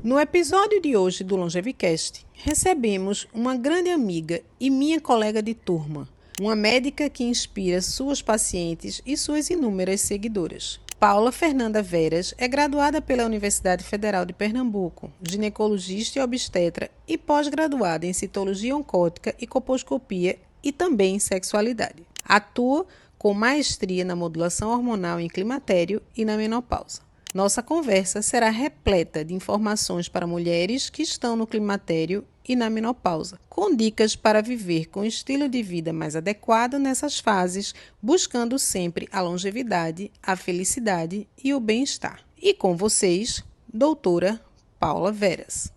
No episódio de hoje do Longevicast, recebemos uma grande amiga e minha colega de turma, uma médica que inspira suas pacientes e suas inúmeras seguidoras. Paula Fernanda Veras é graduada pela Universidade Federal de Pernambuco, ginecologista e obstetra e pós-graduada em citologia oncótica e colposcopia e também em sexualidade. Atua com maestria na modulação hormonal em climatério e na menopausa. Nossa conversa será repleta de informações para mulheres que estão no climatério e na menopausa, com dicas para viver com um estilo de vida mais adequado nessas fases, buscando sempre a longevidade, a felicidade e o bem-estar. E com vocês, doutora Paula Veras.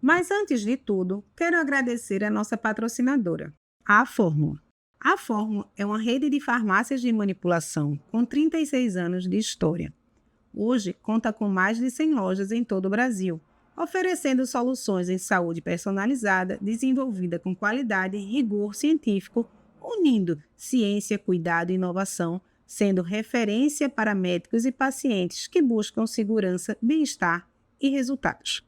Mas antes de tudo, quero agradecer a nossa patrocinadora, a Fórmula. A Fórmula é uma rede de farmácias de manipulação com 36 anos de história. Hoje, conta com mais de 100 lojas em todo o Brasil, oferecendo soluções em saúde personalizada, desenvolvida com qualidade e rigor científico, unindo ciência, cuidado e inovação, sendo referência para médicos e pacientes que buscam segurança, bem-estar e resultados.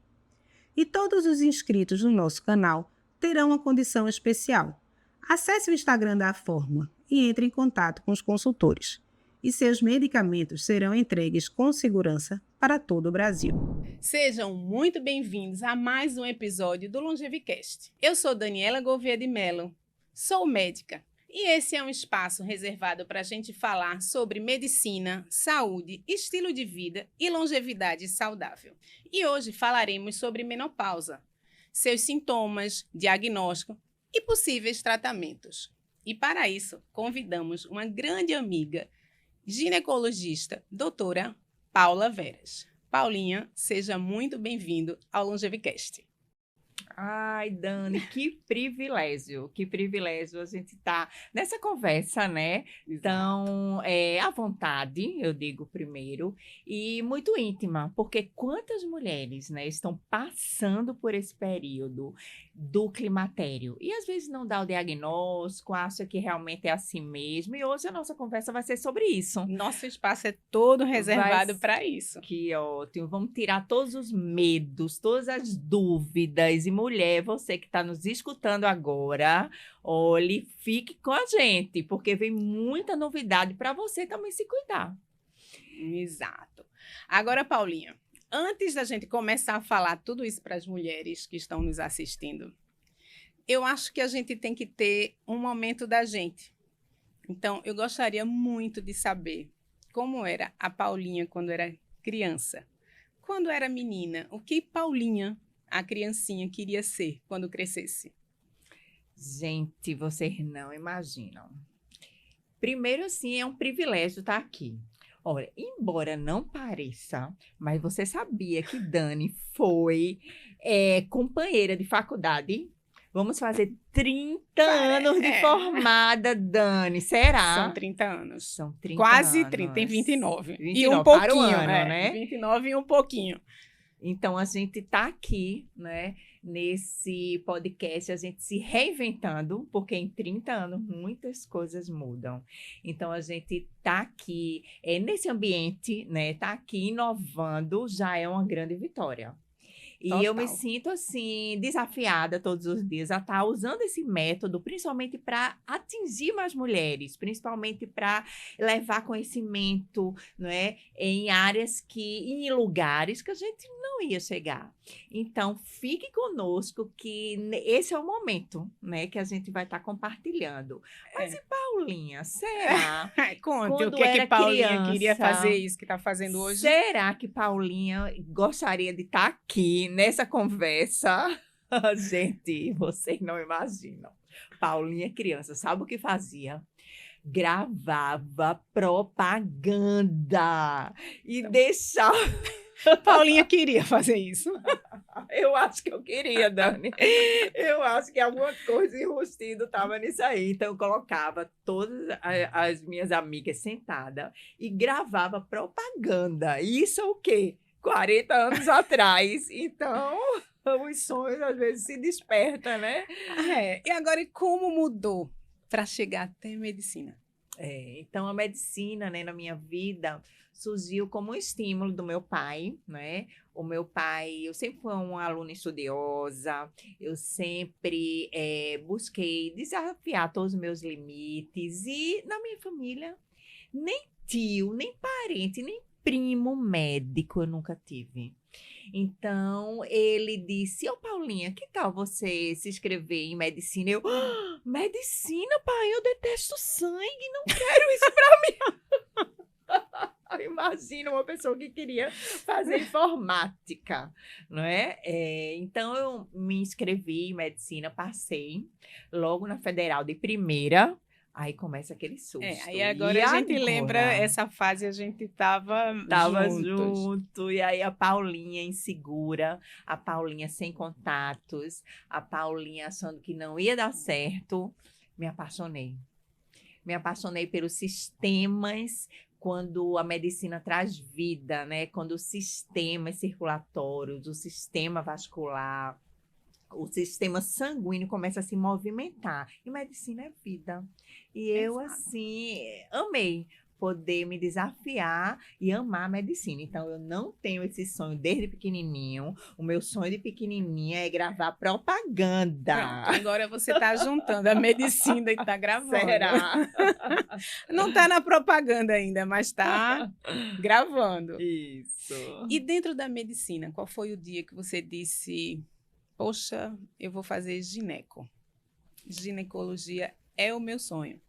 E todos os inscritos no nosso canal terão uma condição especial. Acesse o Instagram da Fórmula e entre em contato com os consultores. E seus medicamentos serão entregues com segurança para todo o Brasil. Sejam muito bem-vindos a mais um episódio do Longevicast. Eu sou Daniela Gouveia de Mello, sou médica e esse é um espaço reservado para a gente falar sobre medicina, saúde, estilo de vida e longevidade saudável. E hoje falaremos sobre menopausa, seus sintomas, diagnóstico e possíveis tratamentos. E para isso, convidamos uma grande amiga, ginecologista, doutora Paula Veras. Paulinha, seja muito bem-vindo ao Longevicast. Ai, Dani, que privilégio a gente estar nessa conversa, né? Então, à vontade, eu digo primeiro, e muito íntima, porque quantas mulheres, né, estão passando por esse período do climatério e às vezes não dá o diagnóstico, acha que realmente é assim mesmo, e hoje a nossa conversa vai ser sobre isso. Nosso espaço é todo reservado para isso. Que ótimo, vamos tirar todos os medos, todas as dúvidas. E mulher, você que está nos escutando agora, olhe, fique com a gente, porque vem muita novidade para você também se cuidar. Exato. Agora, Paulinha, antes da gente começar a falar tudo isso para as mulheres que estão nos assistindo, eu acho que a gente tem que ter um momento da gente. Então, eu gostaria muito de saber como era a Paulinha quando era criança. Quando era menina, o que Paulinha, a criancinha, queria ser quando crescesse? Gente, vocês não imaginam. Primeiro, assim, é um privilégio estar aqui. Olha, embora não pareça, mas você sabia que Dani foi companheira de faculdade? Vamos fazer 30 anos de formada, Dani. Será? São 30 anos. São 30 Quase anos. 30, tem 29. 29 e um pouquinho, para o ano, né? 29 e um pouquinho. Então, a gente está aqui, né, nesse podcast, a gente se reinventando, porque em 30 anos muitas coisas mudam. Então, a gente está aqui, nesse ambiente, né, está aqui inovando, já é uma grande vitória. E Total. Eu me sinto, assim, desafiada todos os dias a estar usando esse método, principalmente para atingir mais mulheres, principalmente para levar conhecimento, não é, em áreas em lugares que a gente não ia chegar. Então, fique conosco que esse é o momento, né, que a gente vai estar compartilhando. Mas e Paulinha, será? Conte o que é que Paulinha queria fazer isso que está fazendo hoje? Será que Paulinha gostaria de estar aqui nessa conversa? Gente, vocês não imaginam. Paulinha, criança, sabe o que fazia? Gravava propaganda e deixava... Paulinha queria fazer isso. Eu acho que eu queria, Dani. Eu acho que alguma coisa enrustido estava nisso aí. Então, eu colocava todas as minhas amigas sentadas e gravava propaganda. Isso é o quê? 40 anos atrás. Então, os sonhos às vezes se despertam, né? E agora, como mudou para chegar até medicina? Então, a medicina, né, na minha vida surgiu como um estímulo do meu pai, né? O meu pai, eu sempre fui uma aluna estudiosa, eu sempre busquei desafiar todos os meus limites e na minha família, nem tio, nem parente, nem primo médico eu nunca tive. Então, ele disse: Ô Paulinha, que tal você se inscrever em medicina? Eu, medicina, pai, eu detesto sangue, não quero isso pra mim. Imagina uma pessoa que queria fazer informática, não é? Então, eu me inscrevi em medicina, passei logo na federal de primeira. Aí começa aquele susto. Aí agora E a gente agora? lembra essa fase, a gente estava Tava juntos. junto, e aí a Paulinha insegura, a Paulinha sem contatos, a Paulinha achando que não ia dar certo. Me apaixonei. Me apaixonei pelos sistemas, quando a medicina traz vida, né? Quando os sistemas circulatórios, o sistema vascular, o sistema sanguíneo começa a se movimentar. E medicina é vida. E eu, Exato. assim, amei poder me desafiar e amar a medicina. Então, eu não tenho esse sonho desde pequenininho. O meu sonho de pequenininha é gravar propaganda. Pronto, agora você está juntando a medicina e está gravando. Será? Não está na propaganda ainda, mas está gravando. Isso. E dentro da medicina, qual foi o dia que você disse: poxa, eu vou fazer ginecologia é o meu sonho?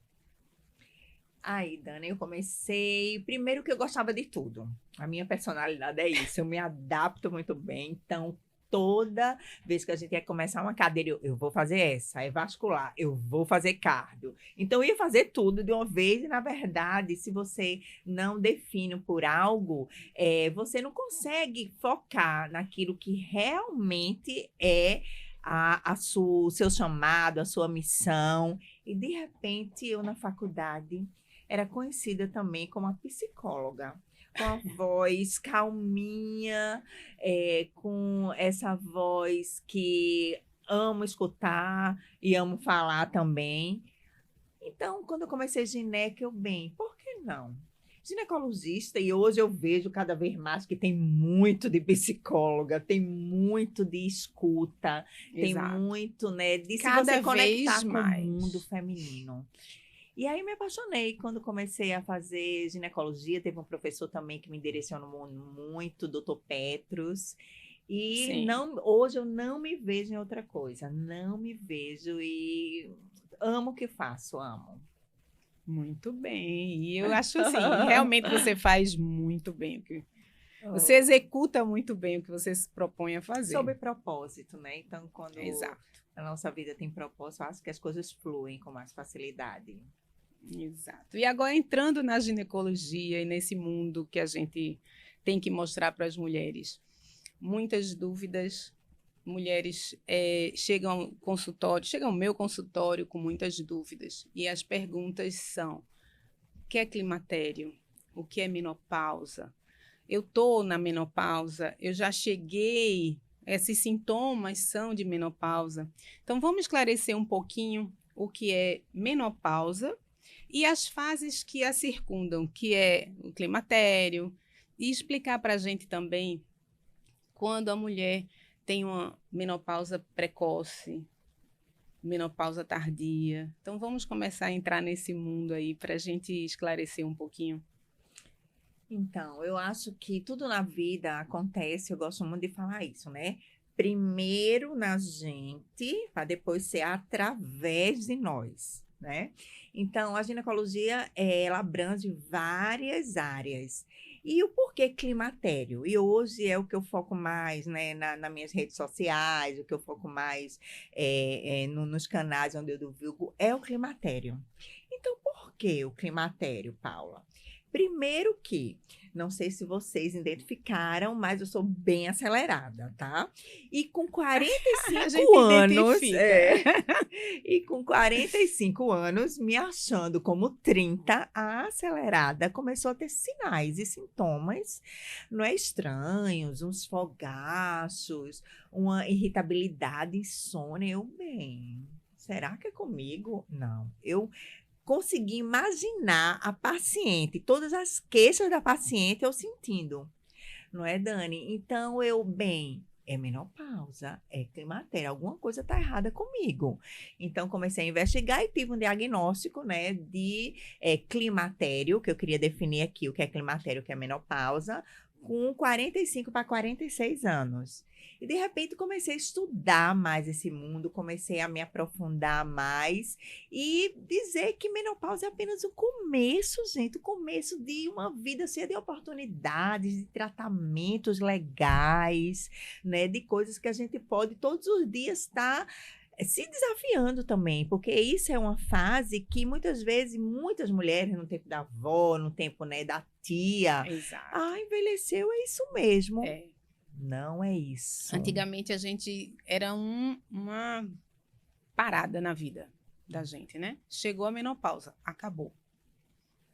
Aí, Dani, eu comecei. Primeiro que eu gostava de tudo. A minha personalidade é isso. Eu me adapto muito bem. Então, toda vez que a gente ia começar uma cadeira, eu vou fazer essa, é vascular, eu vou fazer cardio. Então, eu ia fazer tudo de uma vez. E, na verdade, se você não define por algo, você não consegue focar naquilo que realmente é o seu chamado, a sua missão. E, de repente, eu na faculdade era conhecida também como a psicóloga, com a voz calminha, com essa voz que amo escutar e amo falar também. Então, quando eu comecei gineco, por que não? Ginecologista, e hoje eu vejo cada vez mais que tem muito de psicóloga, tem muito de escuta, tem Exato. muito, né, de se Cada você conectar vez com mais. o mundo feminino. E aí me apaixonei quando comecei a fazer ginecologia. Teve um professor também que me direcionou muito, Dr. Petros. E Sim. hoje eu não me vejo em outra coisa. Não me vejo e amo o que faço, amo. Muito bem. E eu acho assim, realmente você faz muito bem. Você executa muito bem o que você se propõe a fazer. Sob propósito, né? Então, quando Exato. a nossa vida tem propósito, eu acho que as coisas fluem com mais facilidade. Exato. E agora entrando na ginecologia e nesse mundo que a gente tem que mostrar para as mulheres, muitas dúvidas, mulheres chegam ao meu consultório com muitas dúvidas e as perguntas são: o que é climatério? O que é menopausa? Eu estou na menopausa, eu já cheguei, esses sintomas são de menopausa. Então vamos esclarecer um pouquinho o que é menopausa e as fases que a circundam, que é o climatério, e explicar para a gente também quando a mulher tem uma menopausa precoce, menopausa tardia. Então, vamos começar a entrar nesse mundo aí para a gente esclarecer um pouquinho. Então, eu acho que tudo na vida acontece, eu gosto muito de falar isso, né? Primeiro na gente, para depois ser através de nós, né? Então, a ginecologia, ela abrange várias áreas. E o porquê climatério? E hoje é o que eu foco mais, né, nas minhas redes sociais, o que eu foco mais nos canais onde eu divulgo, é o climatério. Então, por que o climatério, Paula? Primeiro que, não sei se vocês identificaram, mas eu sou bem acelerada, tá? E com 45 anos, e com 45 anos, me achando como 30, a acelerada começou a ter sinais e sintomas, não é, estranhos, uns fogaços, uma irritabilidade, insônia. Será que é comigo? Não, eu conseguir imaginar a paciente, todas as queixas da paciente eu sentindo. Não é, Dani? Então, é menopausa, é climatério, alguma coisa está errada comigo. Então, comecei a investigar e tive um diagnóstico, né, de climatério, que eu queria definir aqui o que é climatério, o que é menopausa, com 45 para 46 anos. E, de repente, comecei a estudar mais esse mundo, comecei a me aprofundar mais e dizer que menopausa é apenas o começo, gente, o começo de uma vida cheia de oportunidades, de tratamentos legais, né, de coisas que a gente pode todos os dias estar se desafiando também, porque isso é uma fase que muitas vezes, muitas mulheres no tempo da avó, no tempo, né, da tia, Exato. envelheceu, é isso mesmo. É. Não é isso. Antigamente a gente era uma parada na vida da gente, né? Chegou a menopausa, acabou.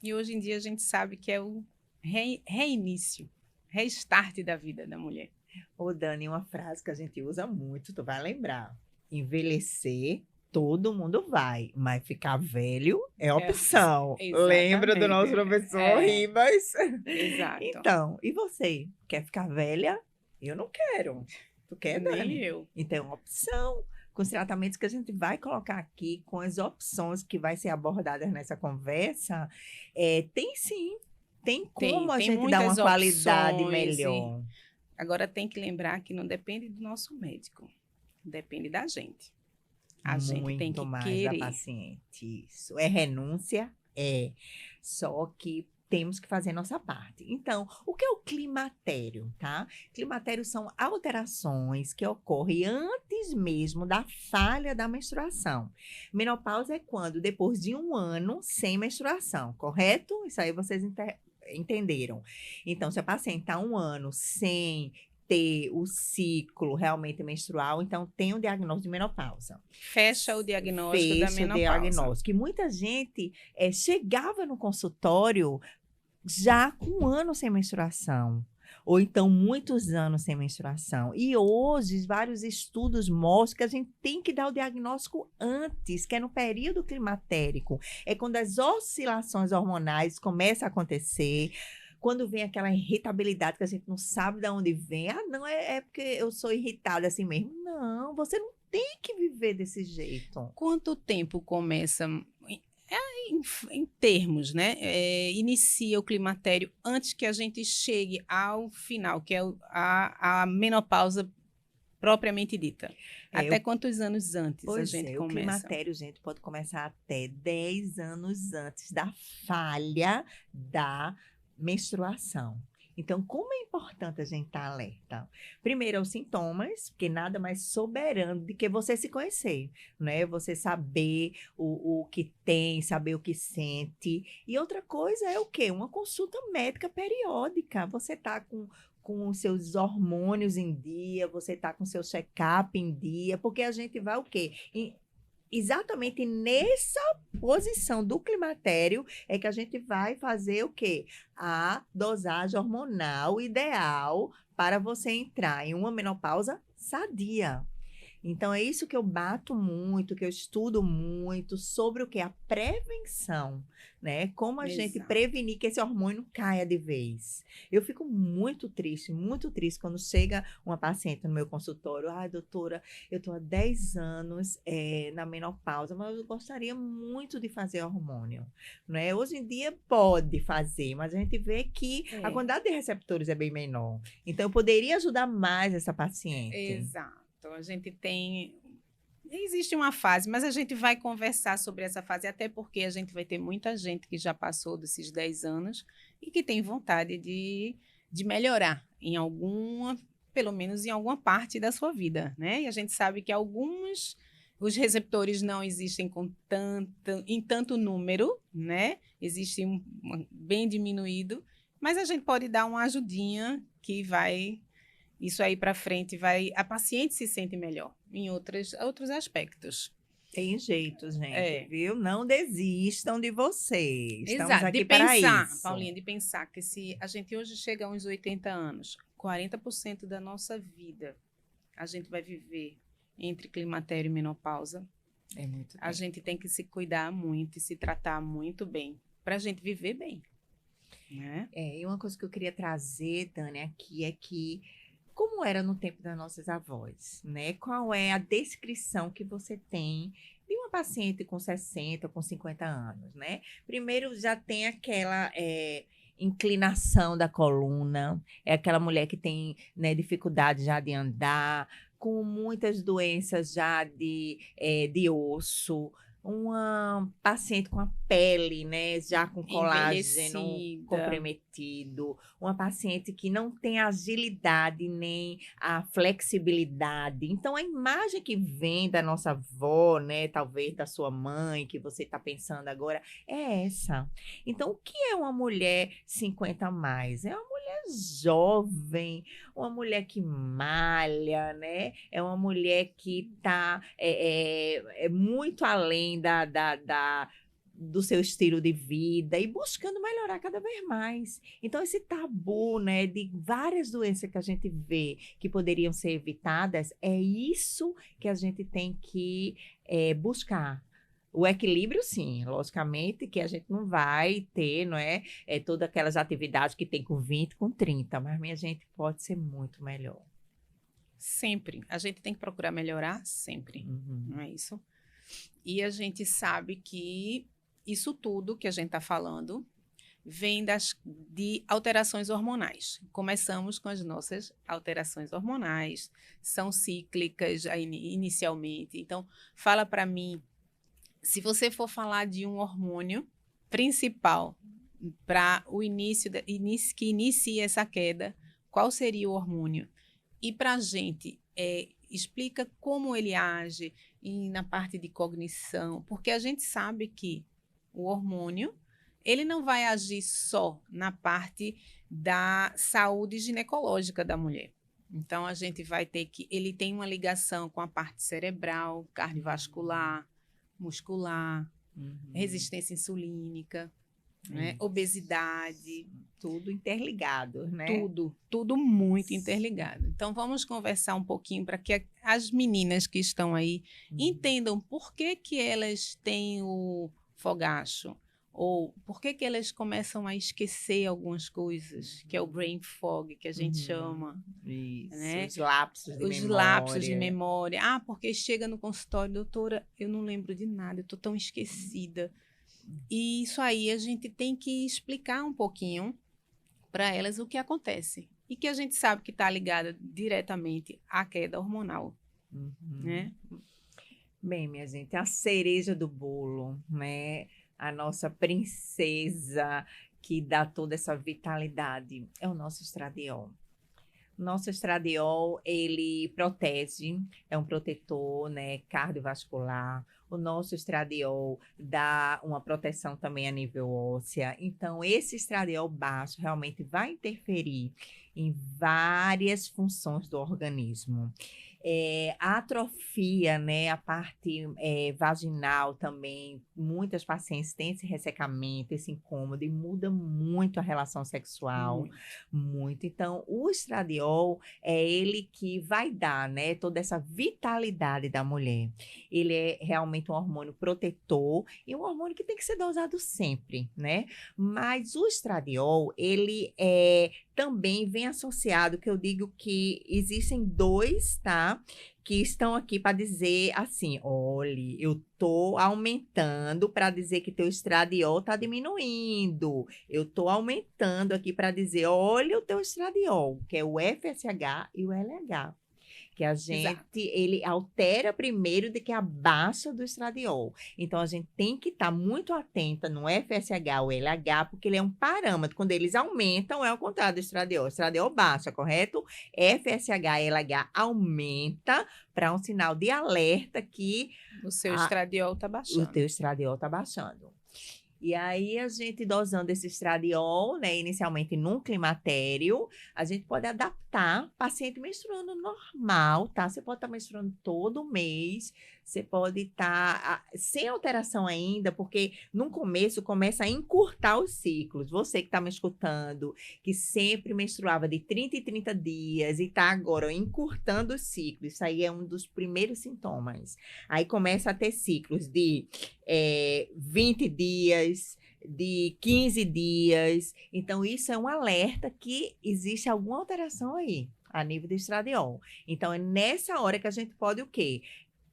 E hoje em dia a gente sabe que é o reinício, restart da vida da mulher. Ô, Dani, uma frase que a gente usa muito, tu vai lembrar. Envelhecer, todo mundo vai, mas ficar velho é opção. Lembra do nosso professor Ribas? Exato. Então, e você? Quer ficar velha? Eu não quero. Tu quer, Dani? Nem eu. Então, é uma opção. Com os tratamentos que a gente vai colocar aqui, com as opções que vai ser abordadas nessa conversa, tem sim. Tem como a gente dar uma qualidade melhor. Agora tem que lembrar que não depende do nosso médico. Depende da gente. A gente tem que mais querer. da paciente. Isso. É renúncia? É. Só que temos que fazer nossa parte. Então, o que é o climatério, tá? Climatério são alterações que ocorrem antes mesmo da falha da menstruação. Menopausa é quando, depois de 1 ano sem menstruação, correto? Isso aí vocês entenderam. Então, se a paciente está 1 ano sem ter o ciclo realmente menstrual, então tem o diagnóstico de menopausa. Fecha o diagnóstico da menopausa. Fecha o diagnóstico. E muita gente chegava no consultório já com 1 ano sem menstruação. Ou então muitos anos sem menstruação. E hoje, vários estudos mostram que a gente tem que dar o diagnóstico antes, que é no período climatérico. É quando as oscilações hormonais começam a acontecer, quando vem aquela irritabilidade que a gente não sabe de onde vem. Não, é porque eu sou irritada assim mesmo. Não, você não tem que viver desse jeito. Quanto tempo começa, em termos, né? Inicia o climatério antes que a gente chegue ao final, que é a menopausa propriamente dita. Até quantos anos antes a gente começa? O climatério, gente, pode começar até 10 anos antes da falha da menstruação. Então, como é importante a gente estar alerta? Primeiro, aos sintomas, porque nada mais soberano do que você se conhecer, né? Você saber o que tem, saber o que sente. E outra coisa é o quê? Uma consulta médica periódica. Você está com os seus hormônios em dia, você está com seu check-up em dia, porque a gente vai o quê? Exatamente nessa posição do climatério é que a gente vai fazer o quê? A dosagem hormonal ideal para você entrar em uma menopausa sadia. Então, é isso que eu bato muito, que eu estudo muito sobre o que é a prevenção, né? Como a gente prevenir que esse hormônio caia de vez. Eu fico muito triste quando chega uma paciente no meu consultório. Doutora, eu estou há 10 anos na menopausa, mas eu gostaria muito de fazer hormônio, né? Hoje em dia pode fazer, mas a gente vê que a quantidade de receptores é bem menor. Então, eu poderia ajudar mais essa paciente. Exato. A gente existe uma fase, mas a gente vai conversar sobre essa fase, até porque a gente vai ter muita gente que já passou desses 10 anos e que tem vontade de melhorar pelo menos em alguma parte da sua vida, né? E a gente sabe que os receptores não existem em tanto número, né? Existe bem diminuído, mas a gente pode dar uma ajudinha que vai... Isso aí para frente a paciente se sente melhor em outros aspectos. Tem jeito, gente, viu? Não desistam de vocês. Exato. Estamos aqui para isso. Paulinha, de pensar que se a gente hoje chega a uns 80 anos, 40% da nossa vida a gente vai viver entre climatério e menopausa. É muito A tempo. gente tem que se cuidar muito e se tratar muito bem, para a gente viver bem, né? E uma coisa que eu queria trazer, Dani, aqui é que como era no tempo das nossas avós, né? Qual é a descrição que você tem de uma paciente com 60, com 50 anos, né? Primeiro, já tem aquela inclinação da coluna, é aquela mulher que tem, né, dificuldade já de andar, com muitas doenças já de osso, uma paciente com a pele, né, já com colágeno Envelhecida. comprometido, uma paciente que não tem agilidade nem a flexibilidade. Então, a imagem que vem da nossa avó, né, talvez da sua mãe, que você está pensando agora, é essa. Então, o que é uma mulher 50 a mais? É uma mulher jovem, uma mulher que malha, né? É uma mulher que está muito além do seu estilo de vida e buscando melhorar cada vez mais. Então, esse tabu, né, de várias doenças que a gente vê que poderiam ser evitadas, é isso que a gente tem que buscar. O equilíbrio, sim, logicamente que a gente não vai ter, não todas aquelas atividades que tem com 20, com 30, mas minha gente pode ser muito melhor. Sempre. A gente tem que procurar melhorar sempre, não é isso? E a gente sabe que isso tudo que a gente está falando vem de alterações hormonais. Começamos com as nossas alterações hormonais, são cíclicas inicialmente. Então, fala para mim, se você for falar de um hormônio principal para o início, que inicia essa queda, qual seria o hormônio? E para a gente, explica como ele age na parte de cognição, porque a gente sabe que o hormônio, ele não vai agir só na parte da saúde ginecológica da mulher. Então, a gente vai ter que... Ele tem uma ligação com a parte cerebral, cardiovascular, muscular, resistência insulínica, né? Obesidade. Tudo interligado, né? Tudo muito interligado. Então, vamos conversar um pouquinho para que as meninas que estão aí entendam por que elas têm o fogacho, ou por que elas começam a esquecer algumas coisas, que é o brain fog, que a gente chama. Isso, né? Os lapsos de Os memória. lapsos de memória. Ah, porque chega no consultório, doutora, eu não lembro de nada, eu estou tão esquecida. E isso aí a gente tem que explicar um pouquinho para elas o que acontece. E que a gente sabe que está ligada diretamente à queda hormonal. Né? Bem, minha gente, a cereja do bolo, né? A nossa princesa que dá toda essa vitalidade é o nosso estradiol. Nosso estradiol, ele protege, é um protetor, né, cardiovascular. O nosso estradiol dá uma proteção também a nível óssea. Então, esse estradiol baixo realmente vai interferir em várias funções do organismo. A atrofia, né, a parte vaginal também, muitas pacientes têm esse ressecamento, esse incômodo e muda muito a relação sexual, muito. Então, o estradiol é ele que vai dar, né, toda essa vitalidade da mulher. Ele é realmente um hormônio protetor e um hormônio que tem que ser dosado sempre, né? Mas o estradiol, ele também vem associado, que eu digo que existem dois, tá? Que estão aqui para dizer assim, olhe, eu tô aumentando para dizer que teu estradiol tá diminuindo. Eu tô aumentando aqui para dizer, olha o teu estradiol, que é o FSH e o LH. Que a gente, ele altera primeiro de que abaixa do estradiol. Então, a gente tem que estar muito atenta no FSH ou LH, porque ele é um parâmetro. Quando eles aumentam, é o contrário do estradiol. O estradiol baixa, correto? FSH e LH aumenta para um sinal de alerta que o seu estradiol está baixando. O teu estradiol está baixando. E aí, a gente dosando esse estradiol, né, inicialmente num climatério, a gente pode adaptar paciente menstruando normal, tá? Você pode estar menstruando todo mês, você pode estar sem alteração ainda, porque no começo começa a encurtar os ciclos. Você que está me escutando, que sempre menstruava de 30 em 30 dias e está agora encurtando os ciclos, isso aí é um dos primeiros sintomas. Aí começa a ter ciclos de 20 dias, de 15 dias. Então, isso é um alerta que existe alguma alteração aí, a nível do estradiol. Então, é nessa hora que a gente pode o quê?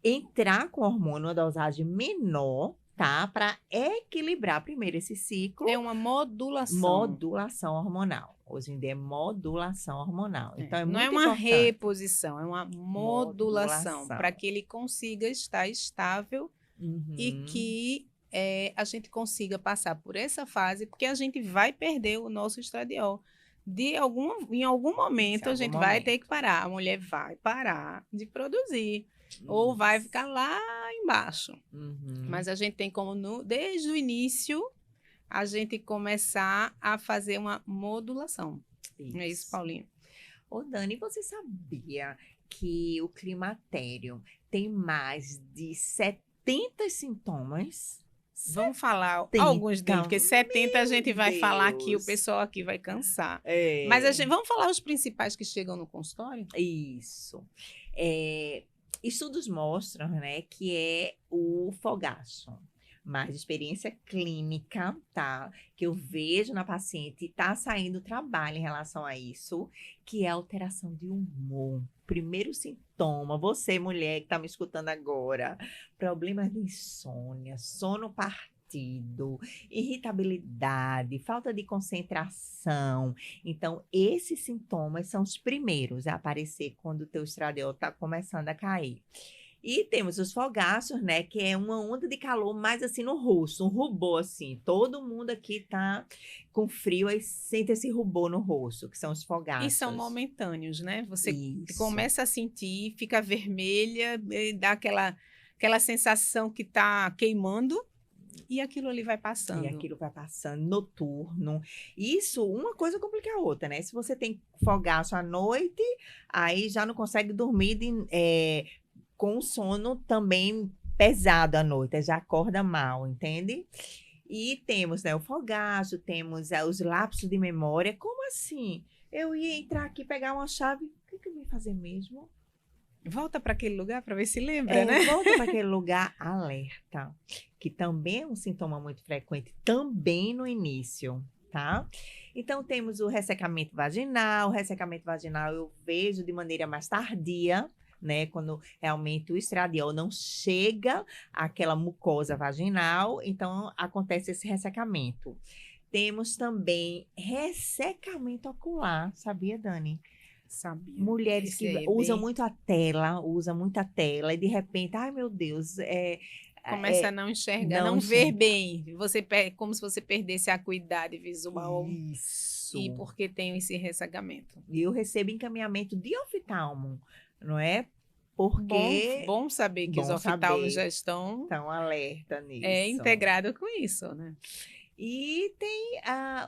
Entrar com hormônio, uma dosagem menor, tá? Para equilibrar primeiro esse ciclo. É uma modulação. Modulação hormonal. Hoje em dia é modulação hormonal. Então, é Não muito é uma importante. reposição, é uma modulação, Modulação. para que ele consiga estar estável e que a gente consiga passar por essa fase, porque a gente vai perder o nosso estradiol. Em algum momento, a gente vai ter que parar. A mulher vai parar de produzir. Ou vai ficar lá embaixo. Mas a gente tem como, desde o início, a gente começar a fazer uma modulação. Isso. É isso, Paulinho. Ô, Dani, você sabia que o climatério tem mais de 70 sintomas? Vamos falar alguns deles, porque 70 a gente vai falar aqui, o Deus. pessoal aqui vai cansar. É. Mas vamos falar os principais que chegam no consultório? Isso. Estudos mostram, né, que é o fogaço. Mas de experiência clínica, tá? Que eu vejo na paciente, tá saindo trabalho em relação a isso, que é a alteração de humor. Primeiro sintoma, você, mulher que tá me escutando agora, problemas de insônia, sono partido, irritabilidade, falta de concentração. Então, esses sintomas são os primeiros a aparecer quando o teu estradiol está começando a cair. E temos os fogaços, né? Que é uma onda de calor mais assim no rosto, um rubor assim. Todo mundo aqui tá com frio, aí sente esse rubor no rosto, que são os fogaços. E são momentâneos, né? Você Isso. começa a sentir, fica vermelha, dá aquela sensação que tá queimando. E aquilo ali vai passando. E aquilo vai passando, noturno. Isso, uma coisa complica a outra, né? Se você tem fogaço à noite, aí já não consegue dormir com sono também pesado à noite, já acorda mal, entende? E temos, né, o fogaço, temos os lapsos de memória. Como assim? Eu ia entrar aqui, pegar uma chave, o que eu ia fazer mesmo? Volta para aquele lugar para ver se lembra, né? Volta para aquele lugar, alerta, que também é um sintoma muito frequente, também no início, tá? Então, temos o ressecamento vaginal. O ressecamento vaginal eu vejo de maneira mais tardia, né? Quando realmente o estradiol não chega àquela mucosa vaginal, então acontece esse ressecamento. Temos também ressecamento ocular, sabia, Dani? Sabia. Mulheres que usam muito a tela, e de repente, ai meu Deus, começa a não enxergar, não ver bem. Como se você perdesse a acuidade visual. Isso. E porque tem esse ressecamento. E eu recebo encaminhamento de oftalmo, não é? Porque bom saber que os oftalmos já estão alerta nisso. Integrado com isso, né? E tem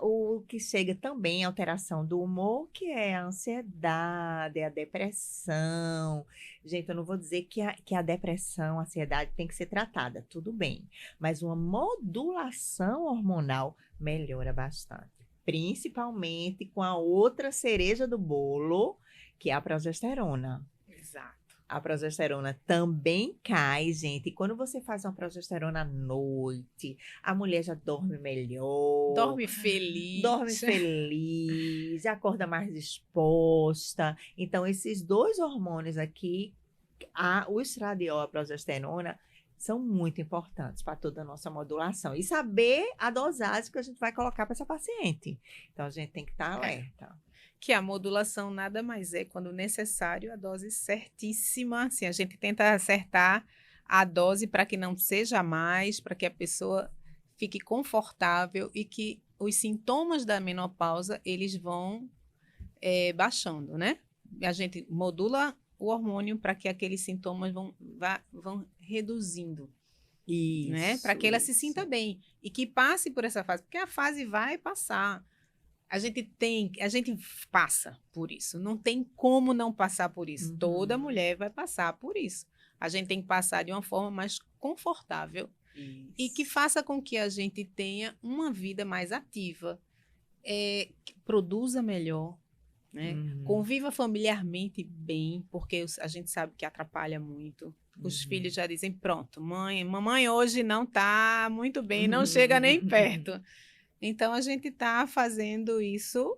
o que chega também, a alteração do humor, que é a ansiedade, a depressão. Gente, eu não vou dizer que a depressão, a ansiedade tem que ser tratada, tudo bem. Mas uma modulação hormonal melhora bastante. Principalmente com a outra cereja do bolo, que é a progesterona. Exato. A progesterona também cai, gente. E quando você faz uma progesterona à noite, a mulher já dorme melhor. Dorme feliz. Já acorda mais disposta. Então, esses dois hormônios aqui, o estradiol e a progesterona, são muito importantes para toda a nossa modulação. E saber a dosagem que a gente vai colocar para essa paciente. Então, a gente tem que estar alerta. Que a modulação nada mais é, quando necessário, a dose certíssima. Assim, a gente tenta acertar a dose para que não seja mais, para que a pessoa fique confortável e que os sintomas da menopausa, eles vão baixando, né? A gente modula o hormônio para que aqueles sintomas vão reduzindo. Isso. Né? Para que ela se sinta bem e que passe por essa fase, porque a fase vai passar. A gente passa por isso. Não tem como não passar por isso. Toda mulher vai passar por isso. A gente tem que passar de uma forma mais confortável e que Isso. faça com que a gente tenha uma vida mais ativa, que produza melhor, né? Conviva familiarmente bem, porque a gente sabe que atrapalha muito. Os filhos já dizem, pronto, mamãe hoje não está muito bem, não chega nem perto. Então, a gente está fazendo isso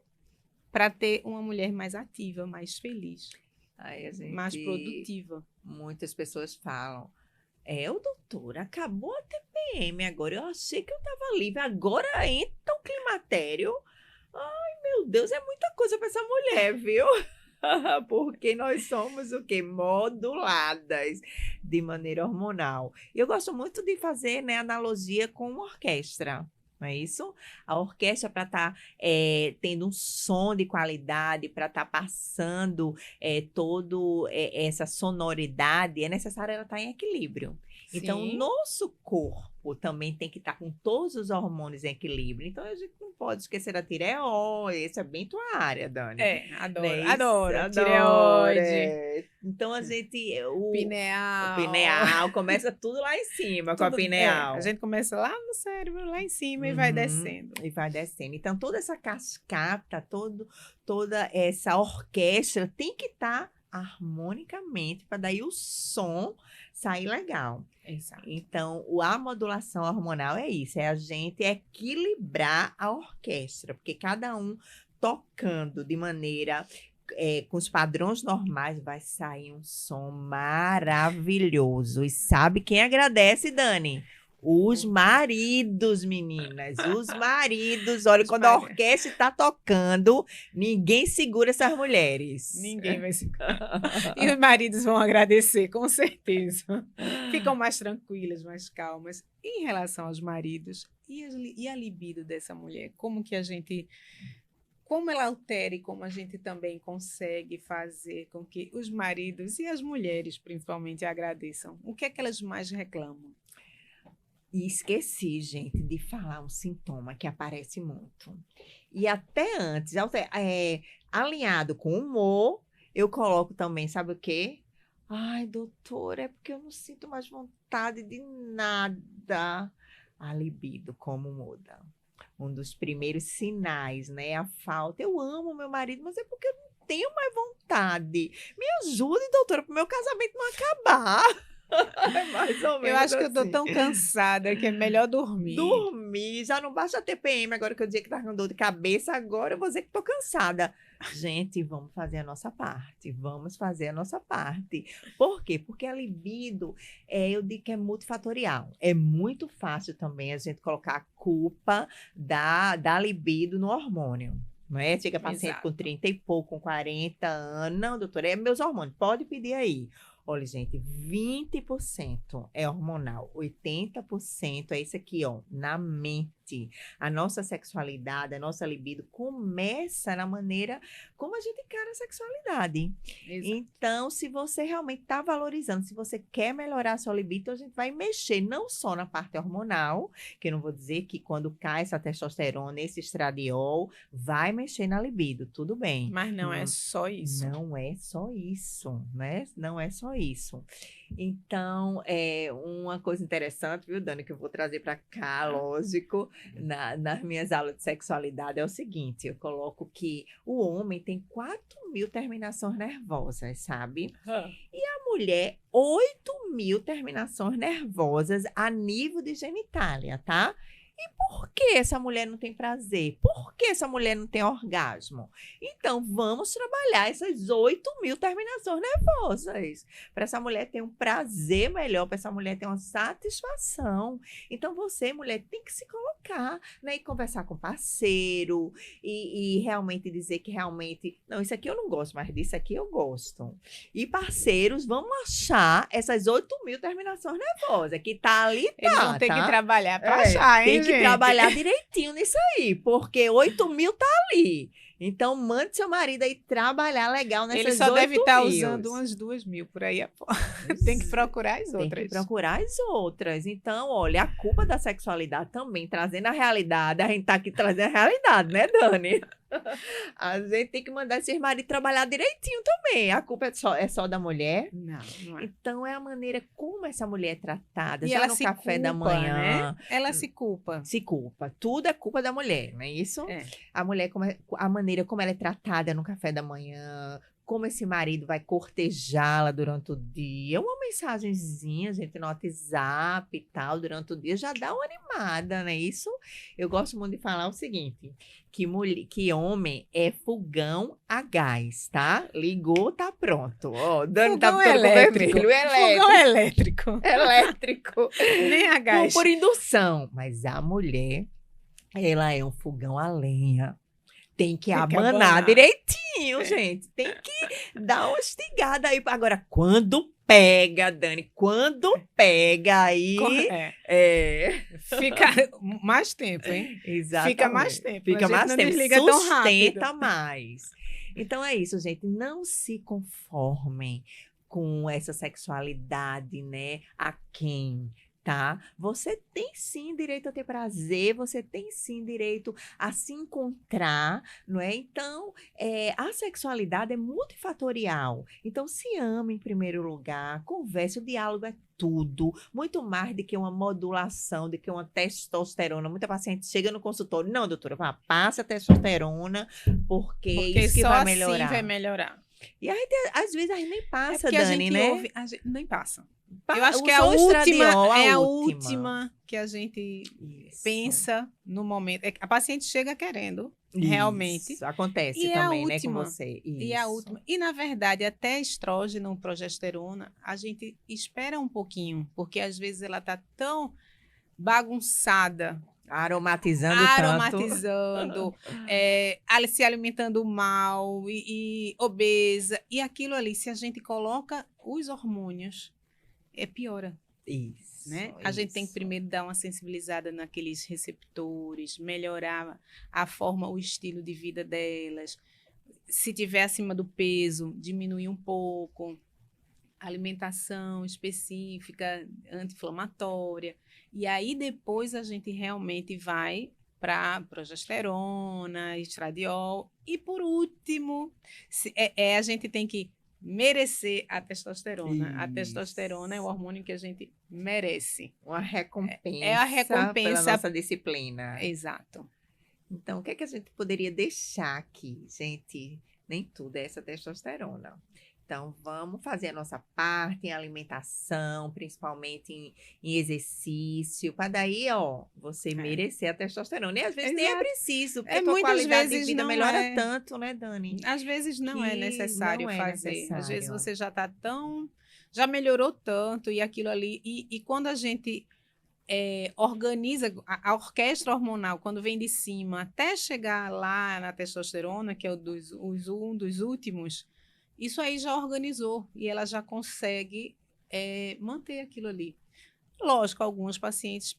para ter uma mulher mais ativa, mais feliz, Aí a gente, mais produtiva. muitas pessoas falam, o doutor, acabou a TPM agora, eu achei que eu estava livre, agora entra o climatério. Ai, meu Deus, é muita coisa para essa mulher, viu? Porque nós somos o quê? Moduladas de maneira hormonal. Eu gosto muito de fazer, né, analogia com uma orquestra. Não é isso? A orquestra, para estar tendo um som de qualidade, para estar passando toda essa sonoridade, é necessário ela estar em equilíbrio. Então, o Sim. nosso corpo também tem que estar com todos os hormônios em equilíbrio. Então, a gente não pode esquecer da tireoide. Essa é bem tua área, Dani. Adoro, Né? adoro. Tireoide. Tireoide, Então, a gente... O pineal. pineal, começa tudo lá em cima com a pineal. A gente começa lá no cérebro, lá em cima, e vai descendo. E vai descendo. Então, toda essa cascata, toda essa orquestra tem que estar harmonicamente para daí o som sair legal. Exato. Então, a modulação hormonal é isso, é a gente equilibrar a orquestra, porque cada um tocando de maneira com os padrões normais vai sair um som maravilhoso. E sabe quem agradece, Dani? Os maridos, meninas, os maridos. Olha, quando a orquestra está tocando, ninguém segura essas mulheres. Ninguém vai segurar. E os maridos vão agradecer, com certeza. Ficam mais tranquilas, mais calmas. Em relação aos maridos e a libido dessa mulher, como ela altera e como a gente também consegue fazer com que os maridos e as mulheres, principalmente, agradeçam. O que é que elas mais reclamam? E esqueci, gente, de falar um sintoma que aparece muito. E até antes, alinhado com o humor, eu coloco também, sabe o quê? Ai, doutora, é porque eu não sinto mais vontade de nada. A libido, como muda? Um dos primeiros sinais, né? A falta. Eu amo meu marido, mas é porque eu não tenho mais vontade. Me ajude, doutora, para o meu casamento não acabar. Mais ou menos eu acho que assim. eu tô tão cansada que é melhor dormir. Dormir, já não basta a TPM, agora que eu dizia que tá com dor de cabeça, agora eu vou dizer que tô cansada. Gente, vamos fazer a nossa parte, Por quê? Porque a libido, eu digo que é multifatorial. É muito fácil também a gente colocar a culpa da libido no hormônio. Não é? Chega paciente Exato. com 30 e pouco, com 40 anos. Não, doutora, é meus hormônios. Pode pedir aí. Olha, gente, 20% é hormonal, 80% é isso aqui, ó, na mente. A nossa sexualidade, a nossa libido começa na maneira como a gente encara a sexualidade. Exato. Então, se você realmente está valorizando, se você quer melhorar a sua libido, a gente vai mexer não só na parte hormonal, que eu não vou dizer que quando cai essa testosterona, esse estradiol, vai mexer na libido, tudo bem. Mas não é só isso. Não é só isso, né? Não é só isso. Então, uma coisa interessante, viu, Dani, que eu vou trazer para cá, lógico, nas minhas aulas de sexualidade é o seguinte, eu coloco que o homem tem 4.000 terminações nervosas, sabe? E a mulher, 8.000 terminações nervosas a nível de genitália, tá? E por que essa mulher não tem prazer? Por que essa mulher não tem orgasmo? Então, vamos trabalhar essas 8.000 terminações nervosas. Para essa mulher ter um prazer melhor, para essa mulher ter uma satisfação. Então, você, mulher, tem que se colocar, né? E conversar com o parceiro. E realmente dizer que realmente... Não, isso aqui eu não gosto, mas disso aqui eu gosto. E parceiros, vamos achar essas 8.000 terminações nervosas. Que tá ali, tá. Eles vão ter que trabalhar para É, achar, hein, tem que gente? trabalhar direitinho nisso aí, porque 8.000 tá ali. Então, mande seu marido aí trabalhar legal nessas 8 Ele só deve estar mil. usando umas 2.000 por aí. Tem que procurar as outras. Tem que procurar as outras. Então, olha, a culpa da sexualidade também, trazendo a realidade, a gente tá aqui trazendo a realidade, né, Dani? A gente tem que mandar esses maridos trabalhar direitinho também. A culpa é só da mulher. Não, não é. Então, é a maneira como essa mulher é tratada. E já ela no se café culpa, da manhã. né? Ela se culpa. Se culpa. Tudo é culpa da mulher, não é isso? É. A mulher, a maneira como ela é tratada no café da manhã, como esse marido vai cortejá-la durante o dia. Uma mensagenzinha, gente, no WhatsApp e tal, durante o dia, já dá uma animada, não é isso? Eu gosto muito de falar o seguinte, que homem é fogão a gás, tá? Ligou, tá pronto. Ó, Dani tá Fogão todo elétrico. vermelho. Fogão elétrico. Elétrico. Nem a gás. Por indução. Mas a mulher, ela é um fogão a lenha. Tem que abanar direitinho, gente. Tem que dar uma estigada aí. Agora, quando pega, Dani, quando pega aí... Fica mais tempo, hein? Exatamente. Fica mais tempo. Fica mais tempo. Desliga tão rápido. Sustenta mais. Então, é isso, gente. Não se conformem com essa sexualidade, né? A quem... Tá? Você tem sim direito a ter prazer, você tem sim direito a se encontrar, não é? Então, a sexualidade é multifatorial. Então, se ama em primeiro lugar, converse, o diálogo é tudo, muito mais do que uma modulação, do que uma testosterona. Muita paciente chega no consultório, não, doutora, passa a testosterona, porque isso que só vai assim melhorar. vai melhorar. E aí, às vezes, a gente nem passa, porque a Dani, gente né? ouve, nem passa. Eu acho que é a última que a gente pensa no momento. A paciente chega querendo, realmente. Isso acontece e também, é né, com você. E a última. E, na verdade, até estrógeno, progesterona, a gente espera um pouquinho, porque às vezes ela está tão bagunçada. Aromatizando, se alimentando mal e obesa. E aquilo ali, se a gente coloca os hormônios, piora. Isso. Né? A gente tem que primeiro dar uma sensibilizada naqueles receptores, melhorar a forma, o estilo de vida delas. Se tiver acima do peso, diminuir um pouco. Alimentação específica, anti-inflamatória. E aí depois a gente realmente vai para progesterona, estradiol. E por último, a gente tem que merecer a testosterona. Isso. A testosterona é o hormônio que a gente merece. Uma recompensa. É a recompensa pela nossa disciplina. Exato. Então, o que é que a gente poderia deixar aqui? Gente, nem tudo é essa testosterona. Então, vamos fazer a nossa parte em alimentação, principalmente em exercício, para daí, você merecer a testosterona. E às vezes nem é preciso, porque a tua qualidade de vida melhora tanto, né, Dani? Às vezes não é necessário fazer. Às vezes você já está já melhorou tanto e aquilo ali. E quando a gente organiza a orquestra hormonal, quando vem de cima, até chegar lá na testosterona, que é um dos últimos, isso aí já organizou e ela já consegue manter aquilo ali. Lógico, alguns pacientes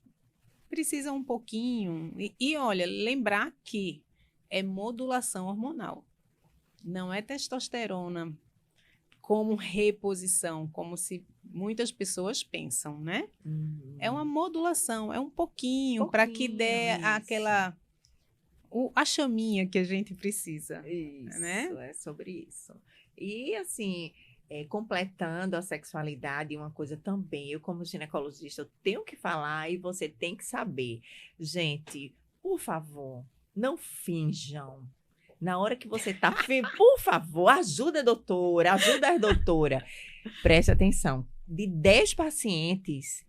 precisam um pouquinho. E olha, lembrar que é modulação hormonal. Não é testosterona como reposição, como se muitas pessoas pensam, né? É uma modulação, é um pouquinho para que dê a chaminha que a gente precisa. Isso, né? É sobre isso. E, assim, completando a sexualidade, uma coisa também, eu como ginecologista, eu tenho que falar e você tem que saber. Gente, por favor, não finjam. Na hora que você está... Por favor, ajuda a doutora. Preste atenção. De 10 pacientes,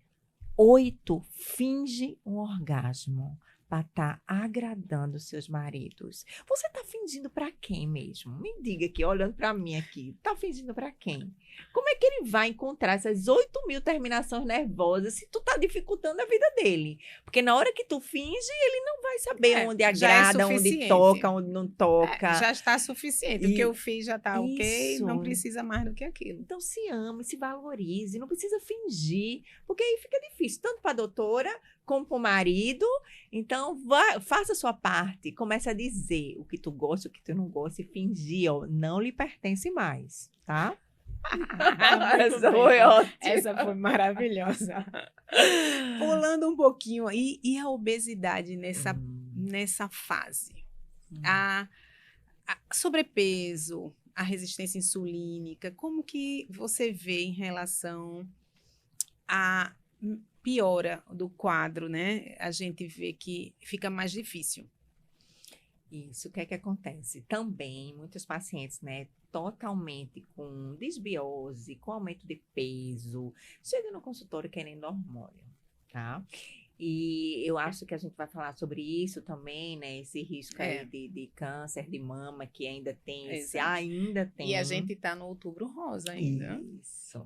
8 fingem um orgasmo para estar agradando seus maridos. Você está fingindo para quem mesmo? Me diga aqui, olhando para mim aqui. Está fingindo para quem? Como é que ele vai encontrar essas 8.000 terminações nervosas se tu está dificultando a vida dele? Porque na hora que tu finge, ele não vai saber onde agrada, onde toca, onde não toca. Já está suficiente. O que eu fiz já está ok, não precisa mais do que aquilo. Então se ame, se valorize, não precisa fingir, porque aí fica difícil, tanto para a doutora como para o marido. Então, faça a sua parte. Comece a dizer o que tu gosta, o que tu não gosta e fingir, ó, não lhe pertence mais, tá? Essa foi ótima. Essa foi maravilhosa. Pulando um pouquinho, e a obesidade nessa fase? A sobrepeso, a resistência insulínica, como que você vê em relação à piora do quadro, né? A gente vê que fica mais difícil. Isso, o que é que acontece? Também, muitos pacientes, né, totalmente com desbiose, com aumento de peso, chegam no consultório querendo hormônio, tá? E eu acho que a gente vai falar sobre isso também, né? Esse risco aí de câncer de mama que ainda tem, ainda tem. E a gente tá no Outubro Rosa ainda. Isso.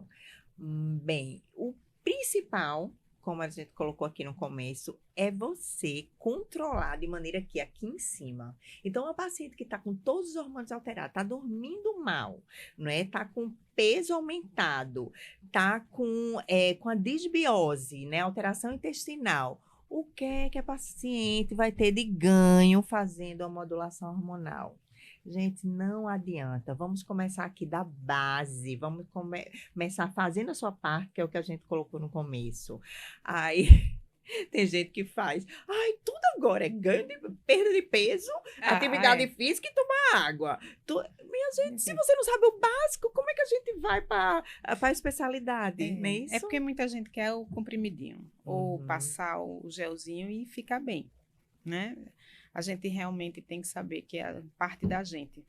Bem, o principal, como a gente colocou aqui no começo, é você controlar de maneira que aqui em cima. Então, a paciente que está com todos os hormônios alterados, está dormindo mal, não é? Está com peso aumentado, está com a disbiose, né? Alteração intestinal. O que é que a paciente vai ter de ganho fazendo a modulação hormonal? Gente, não adianta. Vamos começar aqui da base. Vamos começar fazendo a sua parte, que é o que a gente colocou no começo. Aí, tem gente que faz. Ai, tudo agora é ganho de perda de peso, atividade física e tomar água. Minha gente, se você não sabe o básico, como é que a gente vai para a especialidade? Não é isso? É porque muita gente quer o comprimidinho, ou passar o gelzinho e ficar bem, né? A gente realmente tem que saber que é parte da gente.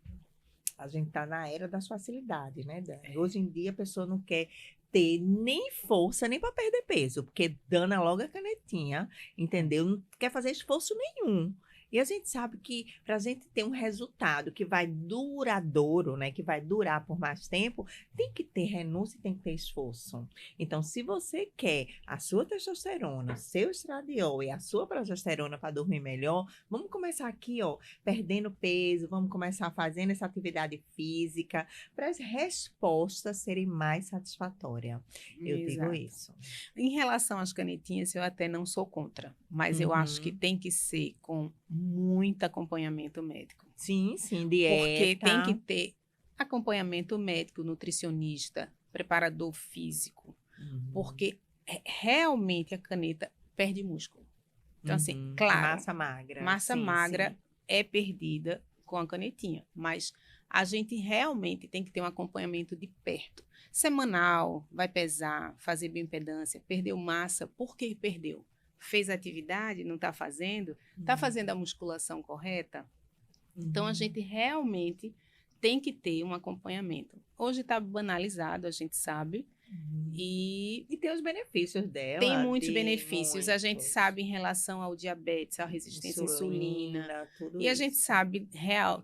A gente está na era das facilidades, né, Dani? Hoje em dia a pessoa não quer ter nem força nem para perder peso, porque dana logo a canetinha, entendeu? Não quer fazer esforço nenhum. E a gente sabe que para a gente ter um resultado que vai duradouro, né, que vai durar por mais tempo, tem que ter renúncia e tem que ter esforço. Então, se você quer a sua testosterona, seu estradiol e a sua progesterona para dormir melhor, vamos começar aqui, ó, perdendo peso, vamos começar fazendo essa atividade física para as respostas serem mais satisfatórias. Eu digo isso. Em relação às canetinhas, eu até não sou contra, mas eu acho que tem que ser com muito acompanhamento médico. Sim, dieta. Porque tem que ter acompanhamento médico, nutricionista, preparador físico. Porque realmente a caneta perde músculo. Então, assim, claro. Massa magra é perdida com a canetinha. Mas a gente realmente tem que ter um acompanhamento de perto. Semanal, vai pesar, fazer bioimpedância, perdeu massa. Por que perdeu? Fez atividade, não está fazendo? Está fazendo a musculação correta? Então, a gente realmente tem que ter um acompanhamento. Hoje está banalizado, a gente sabe. E tem os benefícios dela. Tem muitos benefícios. A gente sabe em relação ao diabetes, à resistência à insulina. E a gente sabe,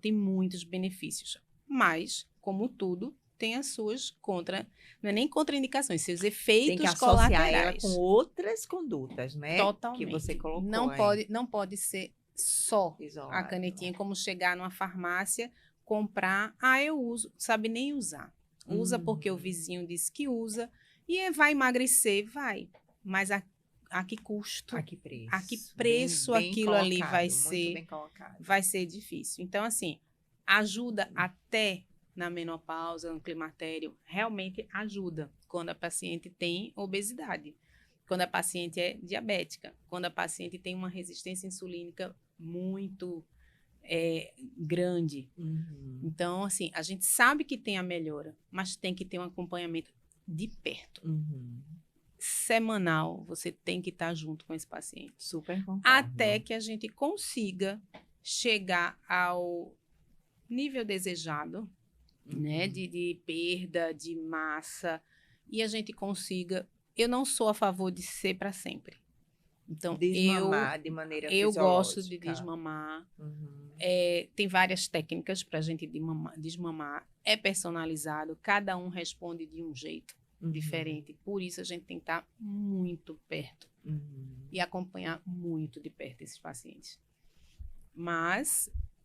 tem muitos benefícios. Mas, como tudo, tem as suas não é nem contraindicações, seus efeitos colaterais. Tem que associar ela com outras condutas, né? Totalmente. Que você colocou. Não pode ser só a canetinha, como chegar numa farmácia, comprar, eu uso, sabe nem usar. Usa porque o vizinho disse que usa, e vai emagrecer, vai. Mas a que custo? A que preço? A que preço bem aquilo colocado, ali vai ser difícil. Então, assim, ajuda até na menopausa, no climatério, realmente ajuda quando a paciente tem obesidade, quando a paciente é diabética, quando a paciente tem uma resistência insulínica muito grande. Então, assim, a gente sabe que tem a melhora, mas tem que ter um acompanhamento de perto. Semanal, você tem que estar junto com esse paciente. Super concordo. Até que a gente consiga chegar ao nível desejado, né, de perda de massa, e a gente consiga. Eu não sou a favor de ser para sempre. Então, desmamar de maneira eu gosto de desmamar. Tem várias técnicas para a gente desmamar. É personalizado, cada um responde de um jeito diferente. Por isso, a gente tem que estar muito perto e acompanhar muito de perto esses pacientes.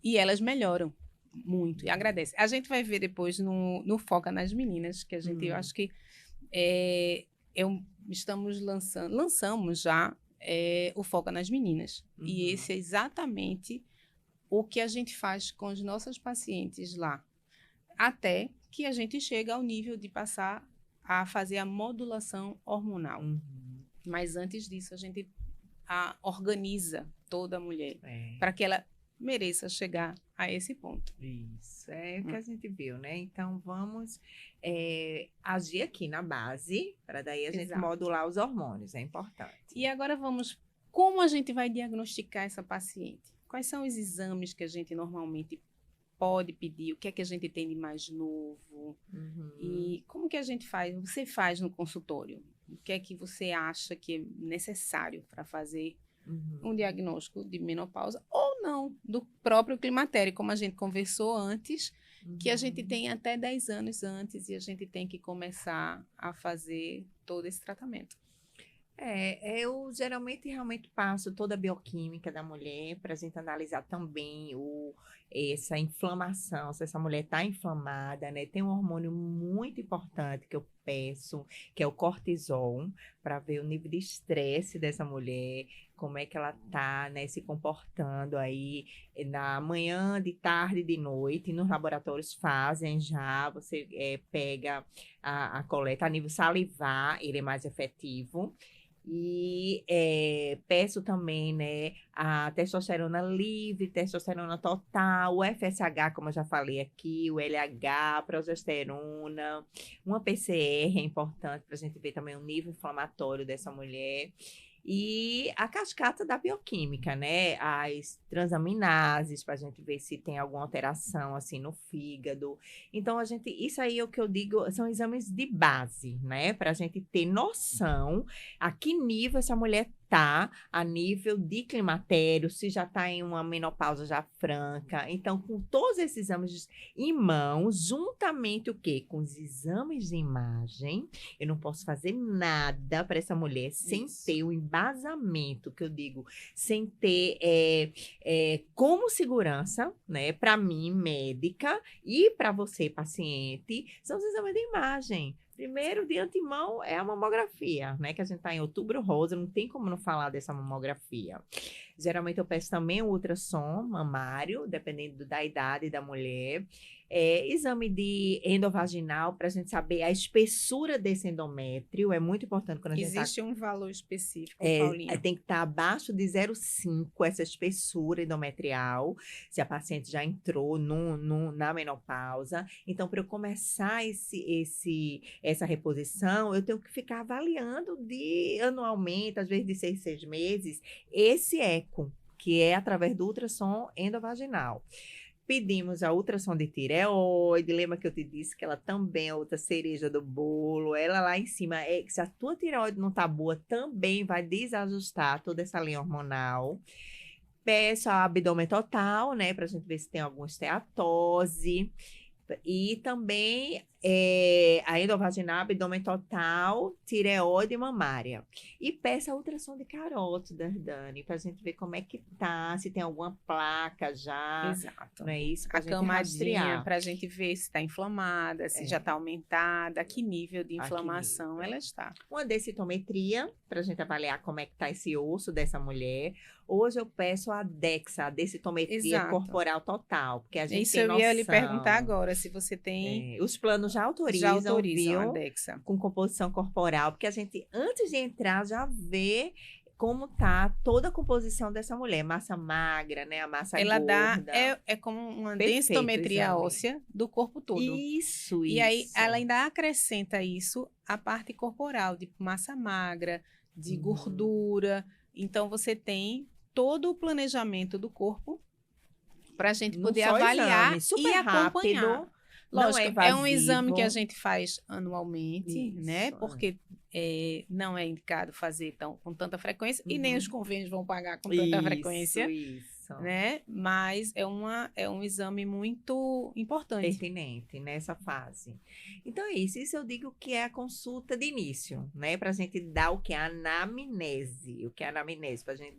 E elas melhoram muito e agradecem. A gente vai ver depois no Foca nas Meninas, que a gente, eu acho que lançamos já o Foca nas Meninas. Uhum. E esse é exatamente o que a gente faz com as nossas pacientes lá, até que a gente chega ao nível de passar a fazer a modulação hormonal. Uhum. Mas antes disso, a gente organiza toda a mulher É. para que ela mereça chegar a esse ponto. Isso, é o que a gente viu, né? Então, vamos agir aqui na base, para daí a gente Exato. modular os hormônios, é importante. E agora como a gente vai diagnosticar essa paciente? Quais são os exames que a gente normalmente pode pedir? O que é que a gente tem de mais novo? Uhum. E como que a gente faz? Você faz no consultório? O que é que você acha que é necessário para fazer Uhum. um diagnóstico de menopausa ou não, do próprio climatério, como a gente conversou antes, que a gente tem até 10 anos antes e a gente tem que começar a fazer todo esse tratamento. Eu geralmente realmente passo toda a bioquímica da mulher para a gente analisar também essa inflamação, se essa mulher está inflamada, né? Tem um hormônio muito importante que eu peço, que é o cortisol, para ver o nível de estresse dessa mulher, como é que ela está, né, se comportando aí na manhã, de tarde, de noite. Nos laboratórios fazem já, você pega a coleta a nível salivar, ele é mais efetivo. E peço também, né, a testosterona livre, testosterona total, o FSH, como eu já falei aqui, o LH, progesterona, uma PCR é importante para a gente ver também o nível inflamatório dessa mulher. E a cascata da bioquímica, né? As transaminases, para a gente ver se tem alguma alteração assim no fígado. Então, isso aí é o que eu digo, são exames de base, né? Para a gente ter noção a que nível essa mulher tá, a nível de climatério, se já está em uma menopausa já franca. Então, com todos esses exames em mãos, juntamente o quê? Com os exames de imagem, eu não posso fazer nada para essa mulher sem ter o embasamento, que eu digo, sem ter como segurança, né, para mim, médica, e para você, paciente, são os exames de imagem. Primeiro, de antemão, é a mamografia, né? Que a gente está em outubro rosa, não tem como não falar dessa mamografia. Geralmente, eu peço também o ultrassom mamário, dependendo da idade da mulher. Exame de endovaginal, para a gente saber a espessura desse endométrio. É muito importante quando a gente Existe um valor específico, Paulinha? Tem que estar abaixo de 0,5 essa espessura endometrial, se a paciente já entrou na menopausa. Então, para eu começar essa reposição, eu tenho que ficar avaliando anualmente, às vezes de 6 meses, esse eco, que é através do ultrassom endovaginal. Pedimos a ultrassom de tireoide, lembra que eu te disse que ela também é outra cereja do bolo, ela lá em cima, se a tua tireoide não tá boa, também vai desajustar toda essa linha hormonal. Peço a abdômen total, né, pra gente ver se tem alguma esteatose. E também a endovaginal, abdômen total, tireoide e mamária. E peça a ultrassom de carótidas, Dani, pra gente ver como é que tá, se tem alguma placa já. Exato. Não é isso? Pra A gente camadinha, rastrear. para a gente ver se está inflamada, se já está aumentada, a que nível de inflamação ela está. Uma densitometria, para a gente avaliar como é que está esse osso dessa mulher. Hoje eu peço a DEXA, a densitometria corporal total, porque a gente isso tem eu noção. ia lhe perguntar agora, se você tem... Os planos já autorizam viu? A DEXA. Com composição corporal, porque a gente, antes de entrar, já vê como tá toda a composição dessa mulher, massa magra, né, a massa gorda. Ela dá, como uma densitometria óssea do corpo todo. Isso. E aí, ela ainda acrescenta isso, a parte corporal, de massa magra, de gordura. Então, você tem todo o planejamento do corpo para a gente poder avaliar e acompanhar. Rápido. Lógico, é um exame que a gente faz anualmente, né? Porque não é indicado fazer com tanta frequência e nem os convênios vão pagar com tanta frequência. né? Mas é um exame muito importante. Pertinente nessa fase. Então é isso. Isso eu digo que é a consulta de início, né? Para a gente dar o que é a anamnese. O que é a anamnese? Para a gente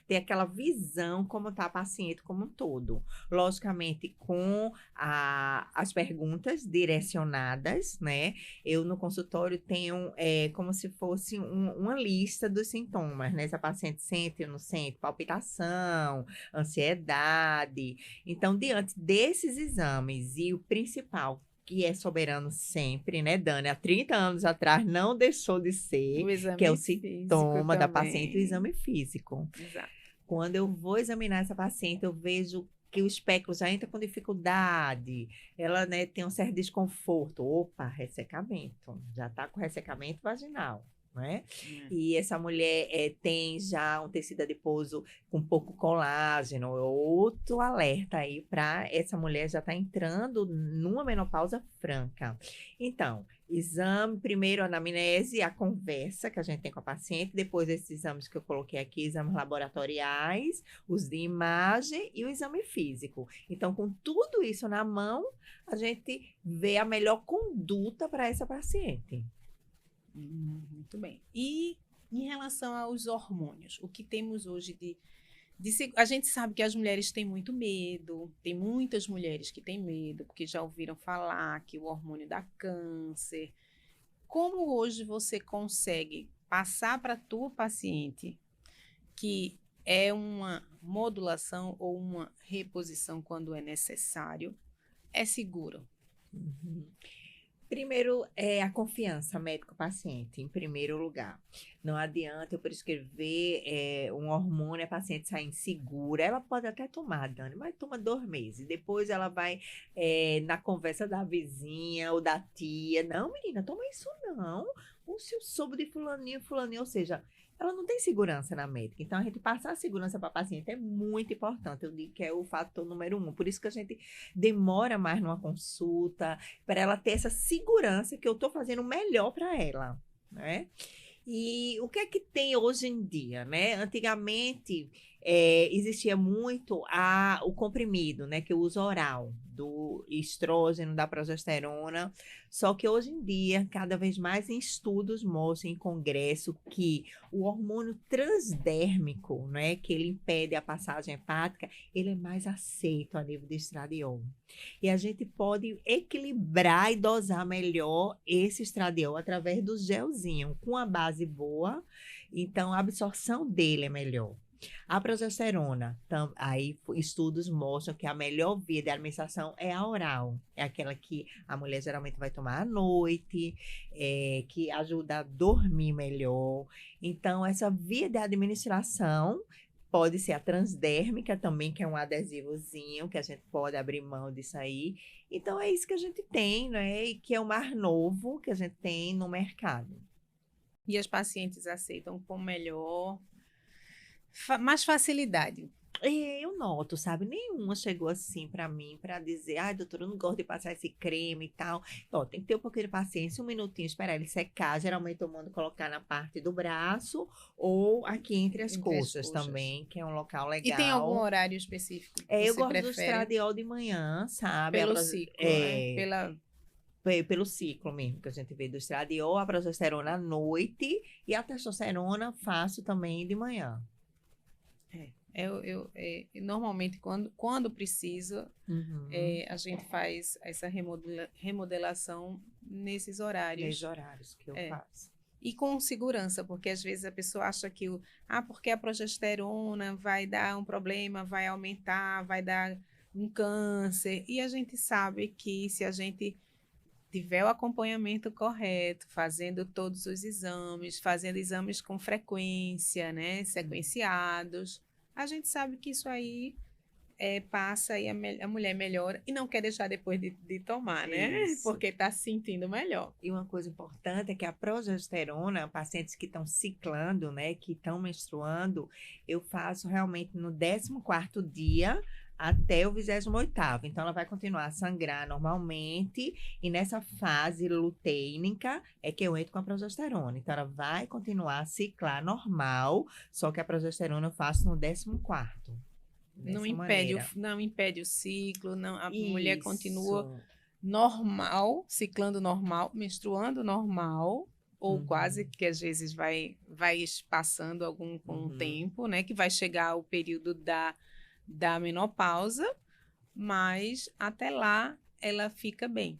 ter aquela visão como está a paciente como um todo. Logicamente, com as perguntas direcionadas, né? Eu no consultório tenho como se fosse uma lista dos sintomas, né? Se a paciente sente ou não sente, palpitação, ansiedade. Então, diante desses exames e o principal, que é soberano sempre, né, Dani? Há 30 anos atrás não deixou de ser, O exame que é o físico sintoma da também. paciente, o exame físico. Exato. Quando eu vou examinar essa paciente, eu vejo que o espéculo já entra com dificuldade, ela, né, tem um certo desconforto. Opa, ressecamento. Já está com ressecamento vaginal. Né? E essa mulher tem já um tecido adiposo com pouco colágeno, outro alerta aí para essa mulher já estar entrando numa menopausa franca. Então, exame, primeiro a anamnese, a conversa que a gente tem com a paciente, depois esses exames que eu coloquei aqui, exames laboratoriais, os de imagem e o exame físico. Então, com tudo isso na mão, a gente vê a melhor conduta para essa paciente. Muito bem. E em relação aos hormônios, o que temos hoje a gente sabe que as mulheres têm muito medo, tem muitas mulheres que têm medo, porque já ouviram falar que o hormônio dá câncer. Como hoje você consegue passar para a tua paciente que é uma modulação ou uma reposição quando é necessário, é seguro? Uhum. Primeiro, é a confiança médico-paciente, em primeiro lugar. Não adianta eu prescrever um hormônio, a paciente sair insegura. Ela pode até tomar, Dani, mas toma 2 meses. Depois ela vai na conversa da vizinha ou da tia. Não, menina, toma isso não. Ou se eu soube de fulaninho, ou seja, ela não tem segurança na médica. Então, a gente passar a segurança para a paciente é muito importante. Eu digo que é o fator número 1. Por isso que a gente demora mais numa consulta, para ela ter essa segurança que eu estou fazendo o melhor para ela, né? E o que é que tem hoje em dia, né? Antigamente, existia muito o comprimido, né? Que é o uso oral do estrógeno, da progesterona. Só que hoje em dia, cada vez mais em estudos mostram em congresso que o hormônio transdérmico, né? Que ele impede a passagem hepática, ele é mais aceito a nível de estradiol. E a gente pode equilibrar e dosar melhor esse estradiol através do gelzinho, com a base boa, então a absorção dele é melhor. A progesterona, aí estudos mostram que a melhor via de administração é a oral. É aquela que a mulher geralmente vai tomar à noite, que ajuda a dormir melhor. Então, essa via de administração pode ser a transdérmica também, que é um adesivozinho, que a gente pode abrir mão disso aí. Então, é isso que a gente tem, né? E que é o mais novo que a gente tem no mercado. E as pacientes aceitam com mais facilidade. Eu noto, sabe? Nenhuma chegou assim para mim para dizer, ai, doutora, eu não gosto de passar esse creme e tal. Ó, tem que ter um pouquinho de paciência, um minutinho, esperar ele secar. Geralmente eu mando colocar na parte do braço ou aqui entre as coxas também, que é um local legal. E tem algum horário específico que eu você gosto prefere? Do estradiol de manhã, sabe? Pelo ciclo, né? Pelo ciclo mesmo, que a gente vê do estradiol, a progesterona à noite e a testosterona faço também de manhã. Normalmente, quando precisa, a gente faz essa remodelação nesses horários. Nesses horários que eu faço. E com segurança, porque às vezes a pessoa acha que porque a progesterona vai dar um problema, vai aumentar, vai dar um câncer. E a gente sabe que se a gente tiver o acompanhamento correto, fazendo todos os exames, fazendo exames com frequência, né, sequenciados, a gente sabe que isso aí passa e a mulher melhora e não quer deixar depois de tomar, né? Isso. Porque está se sentindo melhor. E uma coisa importante é que a progesterona, pacientes que estão ciclando, né, que estão menstruando, eu faço realmente no 14º dia até o 28º. Então, ela vai continuar a sangrar normalmente e nessa fase luteínica é que eu entro com a progesterona. Então, ela vai continuar a ciclar normal, só que a progesterona eu faço no 14º. Não dessa impede, maneira. não impede o ciclo, não, a mulher continua Isso. normal, ciclando normal, menstruando normal, ou quase Uhum, que às vezes vai passando algum com o uhum. tempo, né? Que vai chegar o período da menopausa, mas até lá ela fica bem.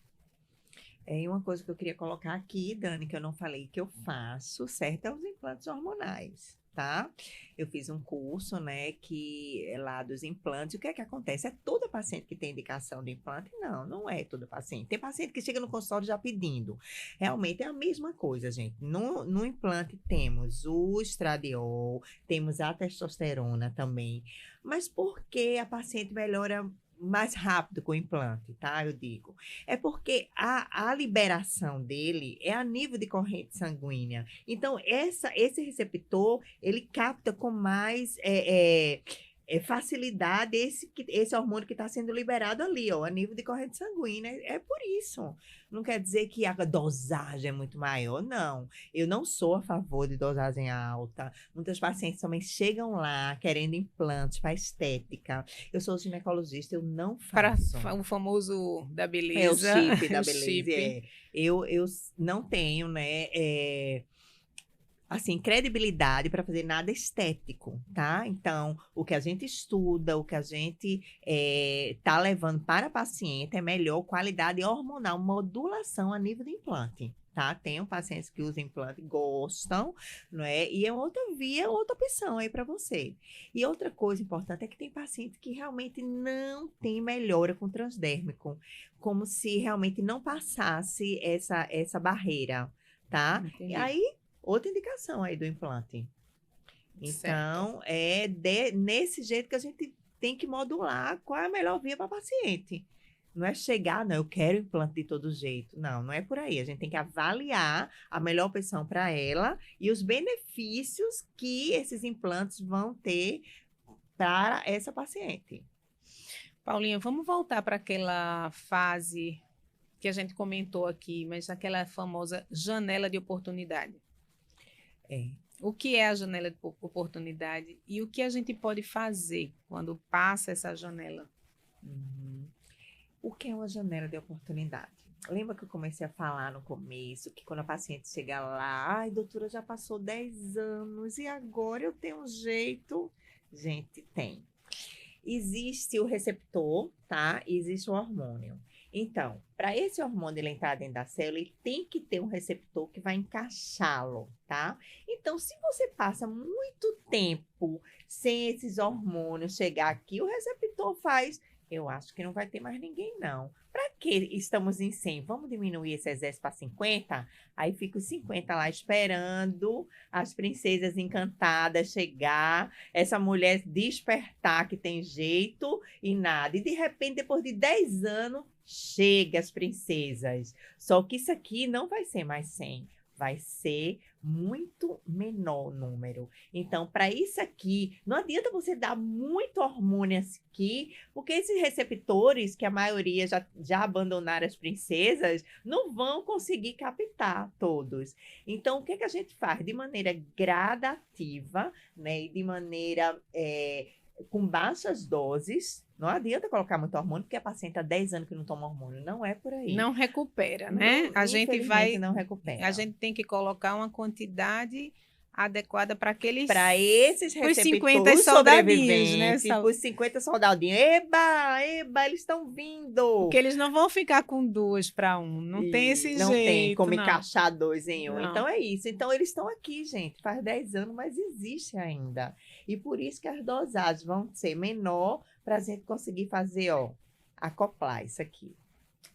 E uma coisa que eu queria colocar aqui, Dani, que eu não falei que eu faço, certo? É os implantes hormonais, tá? Eu fiz um curso, né, que é lá dos implantes. O que é que acontece? É toda paciente que tem indicação de implante? Não, não é toda paciente. Tem paciente que chega no consultório já pedindo. Realmente é a mesma coisa, gente. No implante temos o estradiol, temos a testosterona também. Mas por que a paciente melhora mais rápido com o implante, tá? Eu digo. É porque a liberação dele é a nível de corrente sanguínea. Então, esse receptor, ele capta com mais facilidade esse hormônio que está sendo liberado ali, ó, a nível de corrente sanguínea. É por isso. Não quer dizer que a dosagem é muito maior, não. Eu não sou a favor de dosagem alta. Muitas pacientes também chegam lá querendo implantes para estética. Eu sou ginecologista, eu não Para faço. o famoso da É o beleza, chip da o beleza, chip. é. Eu não tenho, né, assim, credibilidade para fazer nada estético, tá? Então, o que a gente estuda, o que a gente tá levando para a paciente é melhor qualidade hormonal, modulação a nível de implante. Tá? Tenho pacientes que usam implante, gostam, não é? E é outra via, outra opção aí para você. E outra coisa importante é que tem paciente que realmente não tem melhora com transdérmico, como se realmente não passasse essa barreira, tá? E Entendi. aí outra indicação aí do implante. Certo. Então, nesse jeito que a gente tem que modular qual é a melhor via para paciente. Não é chegar, não, eu quero implante de todo jeito. Não, não é por aí. A gente tem que avaliar a melhor opção para ela e os benefícios que esses implantes vão ter para essa paciente. Paulinha, vamos voltar para aquela fase que a gente comentou aqui, mas aquela famosa janela de oportunidade. É. O que é a janela de oportunidade e o que a gente pode fazer quando passa essa janela? Uhum. O que é uma janela de oportunidade? Lembra que eu comecei a falar no começo que quando a paciente chega lá, ai, doutora, já passou 10 anos e agora eu tenho um jeito? Gente, tem. Existe o receptor, tá? E existe o hormônio. Então, para esse hormônio ele entrar dentro da célula, ele tem que ter um receptor que vai encaixá-lo, tá? Então, se você passa muito tempo sem esses hormônios chegar aqui, o receptor faz. Eu acho que não vai ter mais ninguém, não. Para que estamos em 100? Vamos diminuir esse exército para 50? Aí fica os 50 lá esperando as princesas encantadas chegar, essa mulher despertar que tem jeito e nada. E de repente, depois de 10 anos, chega as princesas. Só que isso aqui não vai ser mais 100, vai ser muito menor o número. Então, para isso aqui, não adianta você dar muito hormônio aqui, porque esses receptores, que a maioria já abandonaram as princesas, não vão conseguir captar todos. Então, o que, que a gente faz? De maneira gradativa, né, e de maneira com baixas doses. Não adianta colocar muito hormônio, porque a paciente há 10 anos que não toma hormônio. Não é por aí. Não recupera, né? Não, infelizmente, não A recupera. gente tem que colocar uma quantidade adequada para Para aqueles, esses os 50 receptores soldadinhos, né? sobreviventes, para os 50 soldadinhos, eba, eba, eles estão Porque vindo. eles não vão ficar com duas para um, não tem E esse não tem jeito, como não. encaixar dois em um. Não. Então é isso. Então eles estão aqui, gente. Faz 10 anos, mas existe ainda. E por isso que as dosagens vão ser menor para a gente conseguir fazer, ó, acoplar isso aqui.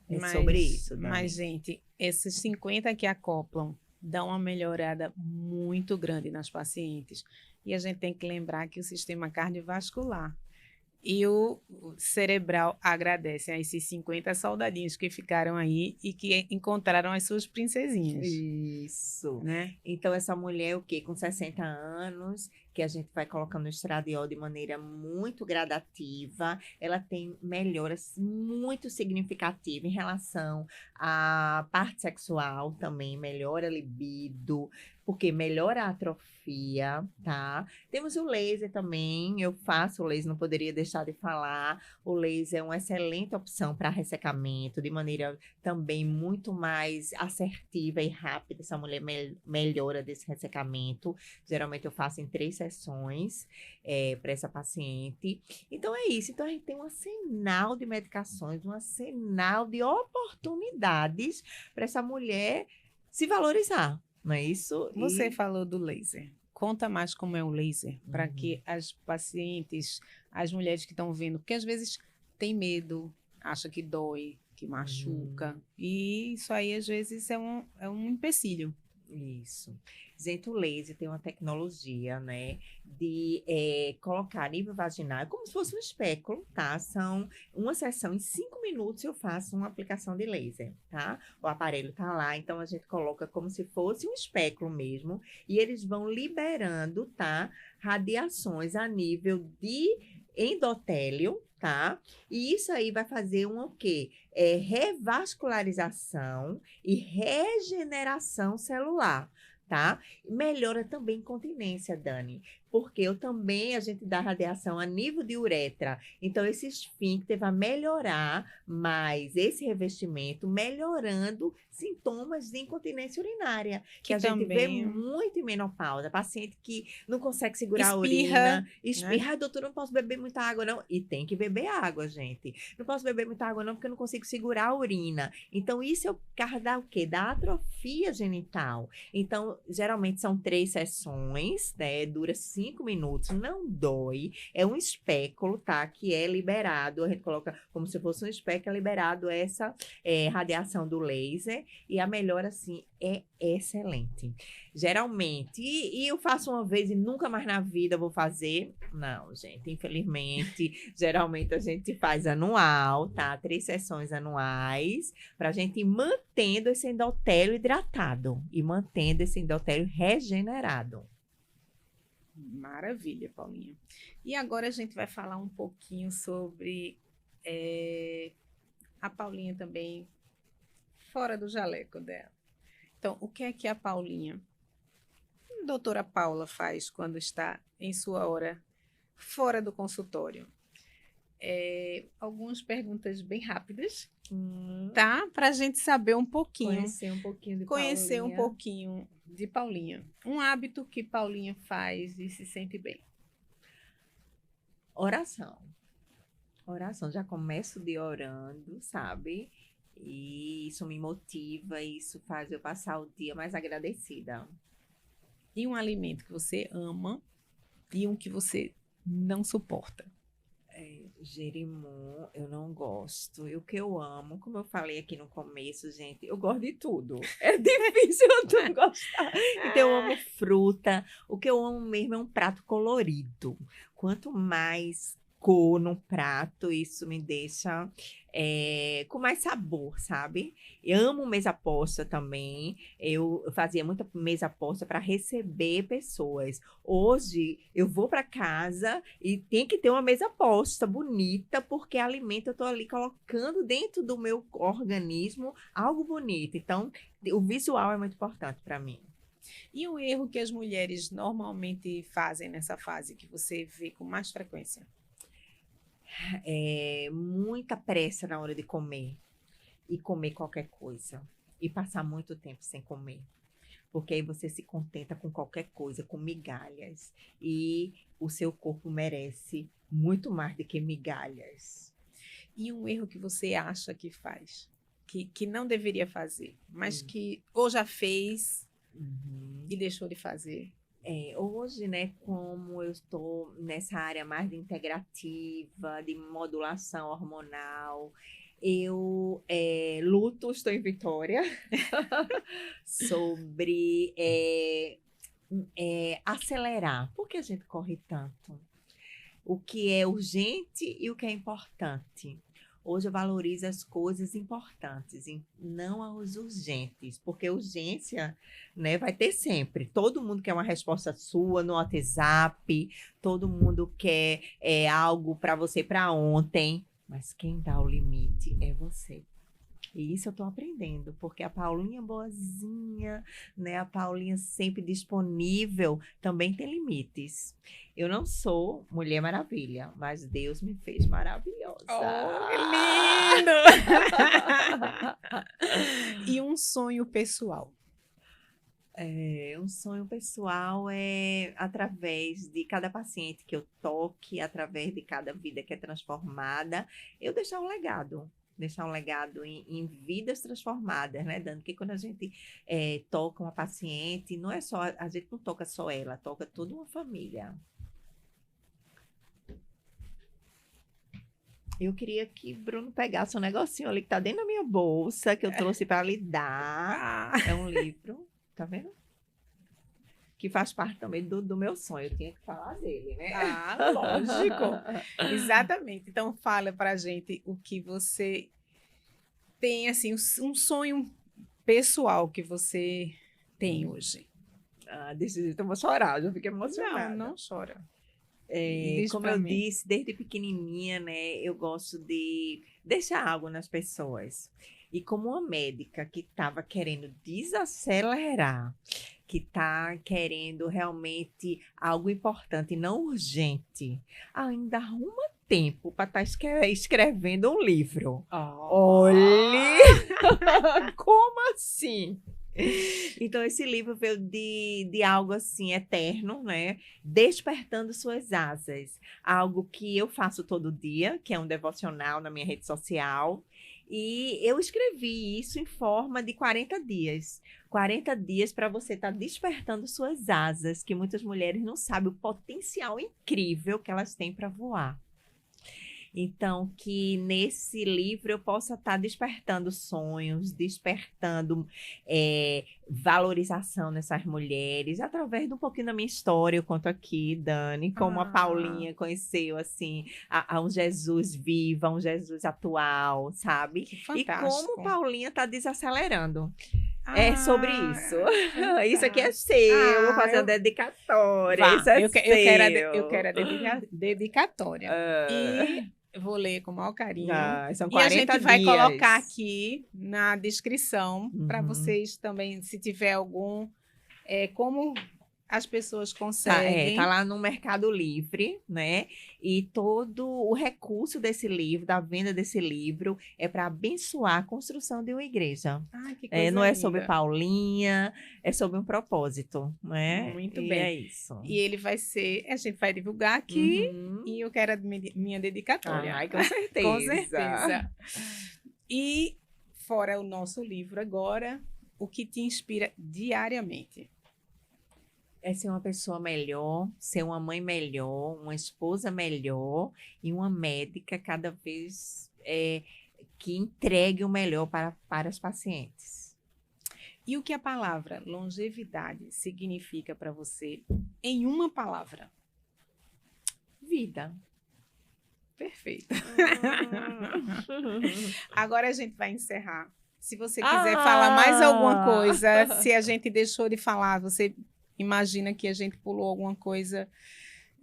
É sobre isso, Mas, Dani. gente, esses 50 que acoplam dão uma melhorada muito grande nas pacientes. E a gente tem que lembrar que o sistema cardiovascular e o cerebral agradecem a esses 50 soldadinhos que ficaram aí e que encontraram as suas princesinhas, Isso. né? Então, essa mulher, o quê? Com 60 anos, que a gente vai colocando o estradiol de maneira muito gradativa, ela tem melhoras muito significativas em relação à parte sexual também, melhora a libido, porque melhora a atrofia, tá? Temos o laser também, eu faço o laser, não poderia deixar de falar. O laser é uma excelente opção para ressecamento, de maneira também muito mais assertiva e rápida. Essa mulher melhora desse ressecamento. Geralmente eu faço em 3 sessões para essa paciente. Então é isso. Então a gente tem um arsenal de medicações, um arsenal de oportunidades para essa mulher se valorizar. Não é isso? Você falou do laser. Conta mais como é o laser, para que as pacientes, as mulheres que estão vendo, porque às vezes tem medo, acha que dói, que machuca, e isso aí às vezes é um empecilho. Isso. Gente, o laser tem uma tecnologia, né, de colocar a nível vaginal, como se fosse um espéculo, tá? São uma sessão, em 5 minutos eu faço uma aplicação de laser, tá? O aparelho tá lá, então a gente coloca como se fosse um espéculo mesmo, e eles vão liberando, tá? Radiações a nível de endotélio, tá? E isso aí vai fazer o quê? Revascularização e regeneração celular, tá? Melhora também a incontinência, Dani, porque a gente dá radiação a nível de uretra, então esse esfíncter vai melhorar mais esse revestimento, melhorando sintomas de incontinência urinária, que a gente vê muito em menopausa, paciente que não consegue segurar a urina, espirra, doutora, não posso beber muita água não, e tem que beber água, gente, não posso beber muita água não, porque eu não consigo segurar a urina, então isso é o caso da o quê? Da atrofia genital. Então, geralmente são 3 sessões, né, dura 5 minutos, não dói, é um espéculo, tá, que é liberado, a gente coloca como se fosse um espéculo, é liberado essa radiação do laser, e a melhora, assim, é excelente. Geralmente, e eu faço uma vez e nunca mais na vida vou fazer? Não, gente, infelizmente, geralmente a gente faz anual, tá? 3 sessões anuais, pra gente ir mantendo esse endotélio hidratado e mantendo esse endotélio regenerado. Maravilha, Paulinha. E agora a gente vai falar um pouquinho sobre a Paulinha também, fora do jaleco dela. Então, o que é que a Paulinha, a doutora Paula, faz quando está em sua hora fora do consultório? Algumas perguntas bem rápidas, tá? Para a gente saber um pouquinho. Conhecer um pouquinho de Paulinha. Um hábito que Paulinha faz e se sente bem. Oração. Oração. Já começo de orando, sabe? E isso me motiva, isso faz eu passar o dia mais agradecida. E um alimento que você ama e um que você não suporta? Jerimum, eu não gosto. E o que eu amo, como eu falei aqui no começo, gente, eu gosto de tudo. É difícil eu não gostar. Então, eu amo fruta. O que eu amo mesmo é um prato colorido. Quanto mais cor no prato, isso me deixa com mais sabor, sabe? Eu amo mesa posta também. Eu fazia muita mesa posta para receber pessoas. Hoje eu vou para casa e tem que ter uma mesa posta bonita, porque alimento eu estou ali colocando dentro do meu organismo algo bonito. Então, o visual é muito importante para mim. E o erro que as mulheres normalmente fazem nessa fase, que você vê com mais frequência? Muita pressa na hora de comer e comer qualquer coisa e passar muito tempo sem comer, porque aí você se contenta com qualquer coisa, com migalhas, e o seu corpo merece muito mais do que migalhas. E um erro que você acha que faz, que não deveria fazer, mas que ou já fez e deixou de fazer? Hoje, né, como eu estou nessa área mais de integrativa, de modulação hormonal, eu luto, estou em Vitória, sobre acelerar. Por que a gente corre tanto? O que é urgente e o que é importante. Hoje eu valorizo as coisas importantes e não as urgentes, porque urgência, né, vai ter sempre. Todo mundo quer uma resposta sua no WhatsApp, todo mundo quer algo para você para ontem, mas quem dá o limite é você. E isso eu estou aprendendo, porque a Paulinha boazinha, né? A Paulinha sempre disponível, também tem limites. Eu não sou Mulher Maravilha, mas Deus me fez maravilhosa. Oh, que lindo! E um sonho pessoal? Um sonho pessoal é através de cada paciente que eu toque, através de cada vida que é transformada, eu deixar um legado. Deixar um legado em vidas transformadas, né, Dani? Porque quando a gente toca uma paciente, não é só, a gente não toca só ela, toca toda uma família. Eu queria que Bruno pegasse um negocinho ali que tá dentro da minha bolsa, que eu trouxe para lhe dar. É um livro, tá vendo? Que faz parte também do meu sonho. Eu tinha que falar dele, né? Ah, lógico. Exatamente. Então, fala pra gente o que você tem, assim, um sonho pessoal que você tem hoje. Desse jeito eu vou chorar, eu já fiquei emocionada. Não chora. Como eu disse, desde pequenininha, né, eu gosto de deixar algo nas pessoas. E como uma médica que estava querendo desacelerar, que está querendo realmente algo importante, não urgente, ainda arruma tempo para estar escrevendo um livro. Olhe! Como assim? Então, esse livro veio de algo assim eterno, né? Despertando suas asas. Algo que eu faço todo dia, que é um devocional na minha rede social. E eu escrevi isso em forma de 40 dias. 40 dias para você estar despertando suas asas, que muitas mulheres não sabem o potencial incrível que elas têm para voar. Então, que nesse livro eu possa estar despertando sonhos, despertando valorização nessas mulheres, através de um pouquinho da minha história. Eu conto aqui, Dani, como a Paulinha conheceu, assim, a um Jesus vivo, a um Jesus atual, sabe? Que fantástico. E como Paulinha está desacelerando. É sobre isso. Isso aqui é seu. Eu vou fazer a dedicatória. Isso é seu. Eu quero a dedicatória. E eu vou ler com o maior carinho. São 40 e a gente vai dias. colocar aqui na descrição para vocês também, se tiver algum, como as pessoas conseguem. Tá lá no Mercado Livre, né? E todo o recurso desse livro, da venda desse livro, é para abençoar a construção de uma igreja. Que coisa não é linda. sobre Paulinha, é sobre um propósito, né? Muito e bem. É isso. E ele vai ser, a gente vai divulgar aqui e eu quero a minha dedicatória. Com certeza. Com certeza. E fora o nosso livro agora, o que te inspira diariamente? É ser uma pessoa melhor, ser uma mãe melhor, uma esposa melhor e uma médica cada vez que entregue o melhor para as pacientes. E o que a palavra longevidade significa para você em uma palavra? Vida. Perfeito. Agora a gente vai encerrar. Se você quiser falar mais alguma coisa, se a gente deixou de falar, você imagina que a gente pulou alguma coisa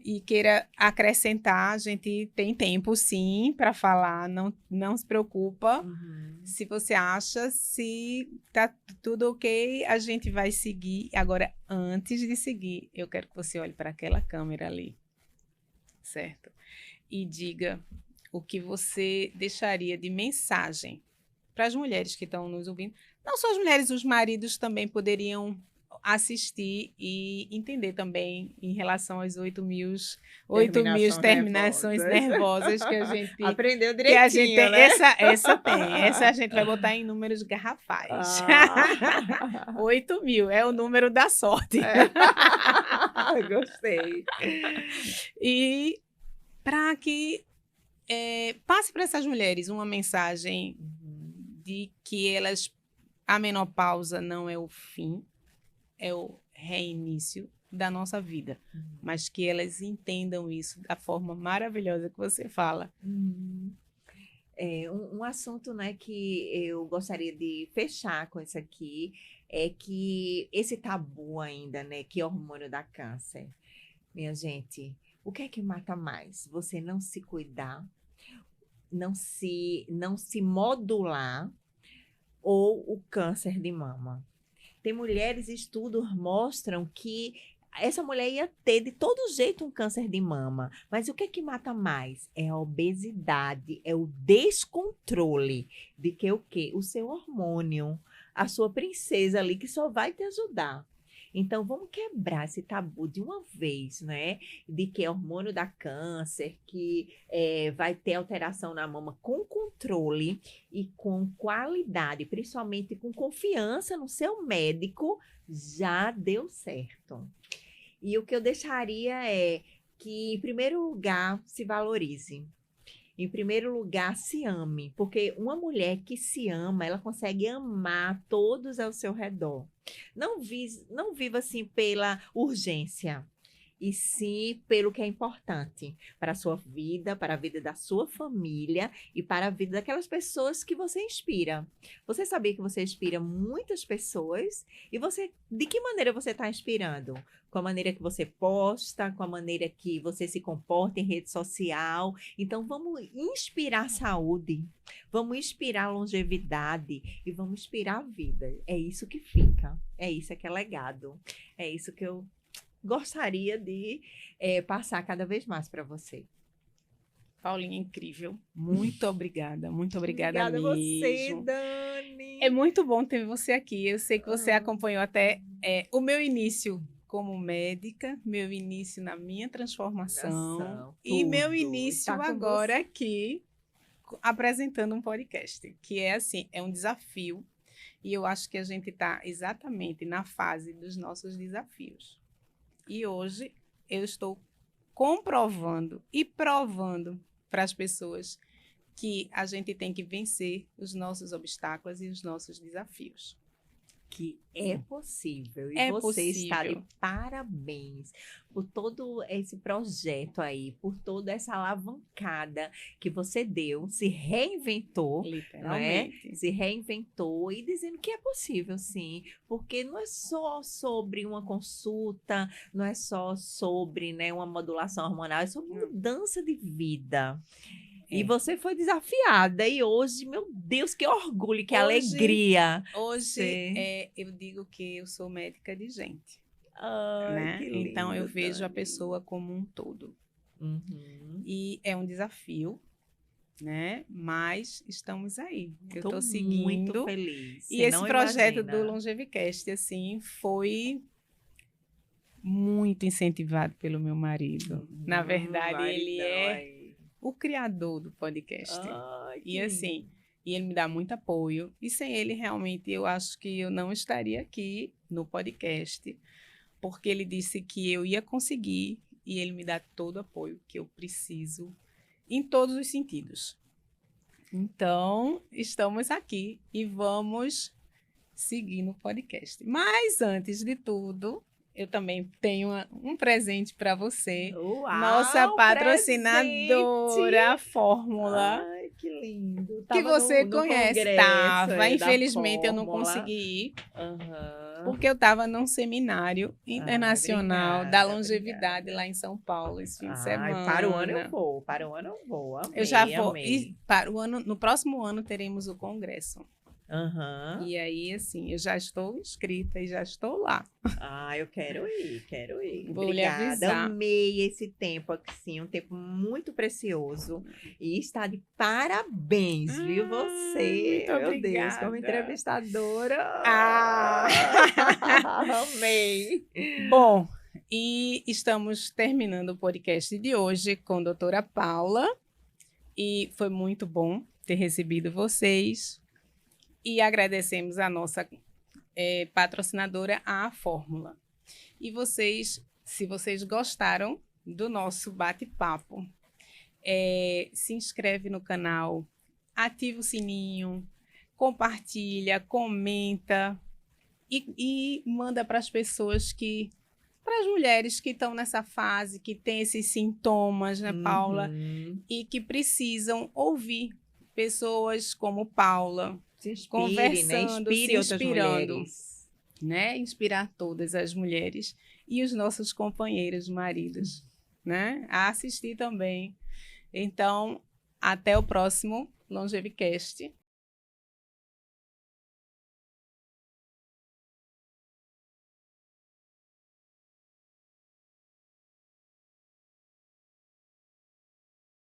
e queira acrescentar, a gente tem tempo sim para falar, não se preocupa. Se você acha, se tá tudo ok, a gente vai seguir. Agora, antes de seguir, eu quero que você olhe para aquela câmera ali, certo? E diga o que você deixaria de mensagem para as mulheres que estão nos ouvindo. Não só as mulheres, os maridos também poderiam assistir e entender também em relação às 8 mil terminações nervosas que a gente aprendeu direitinho, que a gente tem, né? Essa a gente vai botar em números garrafais. 8 mil é o número da sorte. Gostei. E para que passe para essas mulheres uma mensagem de que a menopausa não é o fim, é o reinício da nossa vida, mas que elas entendam isso da forma maravilhosa que você fala. Um assunto, né, que eu gostaria de fechar com isso aqui é que esse tabu ainda, né, que hormônio dá câncer. Minha gente, o que é que mata mais? Você não se cuidar, não se modular, ou o câncer de mama. Tem mulheres, estudos mostram que essa mulher ia ter de todo jeito um câncer de mama. Mas o que é que mata mais? É a obesidade, é o descontrole de que o quê? O seu hormônio, a sua princesa ali que só vai te ajudar. Então, vamos quebrar esse tabu de uma vez, né? De que é hormônio dá câncer, que vai ter alteração na mama com controle e com qualidade, principalmente com confiança no seu médico, já deu certo. E o que eu deixaria é que, em primeiro lugar, se valorize. Em primeiro lugar, se ame, porque uma mulher que se ama, ela consegue amar todos ao seu redor. Não viva assim pela urgência, e sim pelo que é importante para a sua vida, para a vida da sua família e para a vida daquelas pessoas que você inspira. Você sabia que você inspira muitas pessoas? E você, de que maneira você está inspirando? Com a maneira que você posta, com a maneira que você se comporta em rede social. Então, vamos inspirar saúde, vamos inspirar longevidade e vamos inspirar a vida. É isso que fica, é isso que é legado, é isso que eu gostaria de passar cada vez mais para você. Paulinha, incrível. Muito obrigada Obrigada mesmo. a você, Dani. É muito bom ter você aqui. Eu sei que você acompanhou até o meu início como médica, meu início na minha transformação e meu início agora aqui apresentando um podcast, que é assim, é um desafio. E eu acho que a gente está exatamente na fase dos nossos desafios. E hoje eu estou comprovando e provando para as pessoas que a gente tem que vencer os nossos obstáculos e os nossos desafios. Que é possível. E você está de parabéns por todo esse projeto aí, por toda essa alavancada que você deu, se reinventou, literalmente, não é? Se reinventou e dizendo que é possível, sim, porque não é só sobre uma consulta, não é só sobre, né, uma modulação hormonal, é sobre mudança de vida. E você foi desafiada. E hoje, meu Deus, que orgulho, que alegria. Hoje eu digo que eu sou médica de gente. Ai, né? Que lindo, então, eu vejo Dani. a pessoa como um todo. Uhum. E é um desafio, né? Mas estamos aí. Eu estou seguindo. Muito feliz. E esse projeto do Longevicast, assim, foi muito incentivado pelo meu marido. Na verdade, ele é o criador do podcast. E assim, e ele me dá muito apoio. E sem ele, realmente, eu acho que eu não estaria aqui no podcast, porque ele disse que eu ia conseguir e ele me dá todo o apoio que eu preciso em todos os sentidos. Então, estamos aqui e vamos seguir no podcast. Mas, antes de tudo, eu também tenho um presente para você. Uau, nossa patrocinadora, a Fórmula. Ai, que lindo. Que você conhece. Estava. Infelizmente, eu não consegui ir. Porque eu estava num seminário internacional da longevidade lá em São Paulo esse fim de semana. Para o ano eu vou. Para o ano eu vou. Amei, eu já vou. Amei. E para o ano, no próximo ano teremos o congresso. E aí, assim, eu já estou inscrita e já estou lá. Eu quero ir. Vou lhe avisar. Amei esse tempo, assim, um tempo muito precioso. E está de parabéns, viu, você? Muito Meu obrigada. Deus, como entrevistadora. Amei. Bom, e estamos terminando o podcast de hoje com a doutora Paula. E foi muito bom ter recebido vocês. E agradecemos a nossa patrocinadora, a Fórmula. E vocês, se vocês gostaram do nosso bate-papo, se inscreve no canal, ativa o sininho, compartilha, comenta e manda para as pessoas para as mulheres que estão nessa fase, que têm esses sintomas, né, Paula? E que precisam ouvir pessoas como Paula, conversando, se inspirando, né? Inspirar todas as mulheres e os nossos companheiros, maridos, né? A assistir também. Então, até o próximo Longevicast.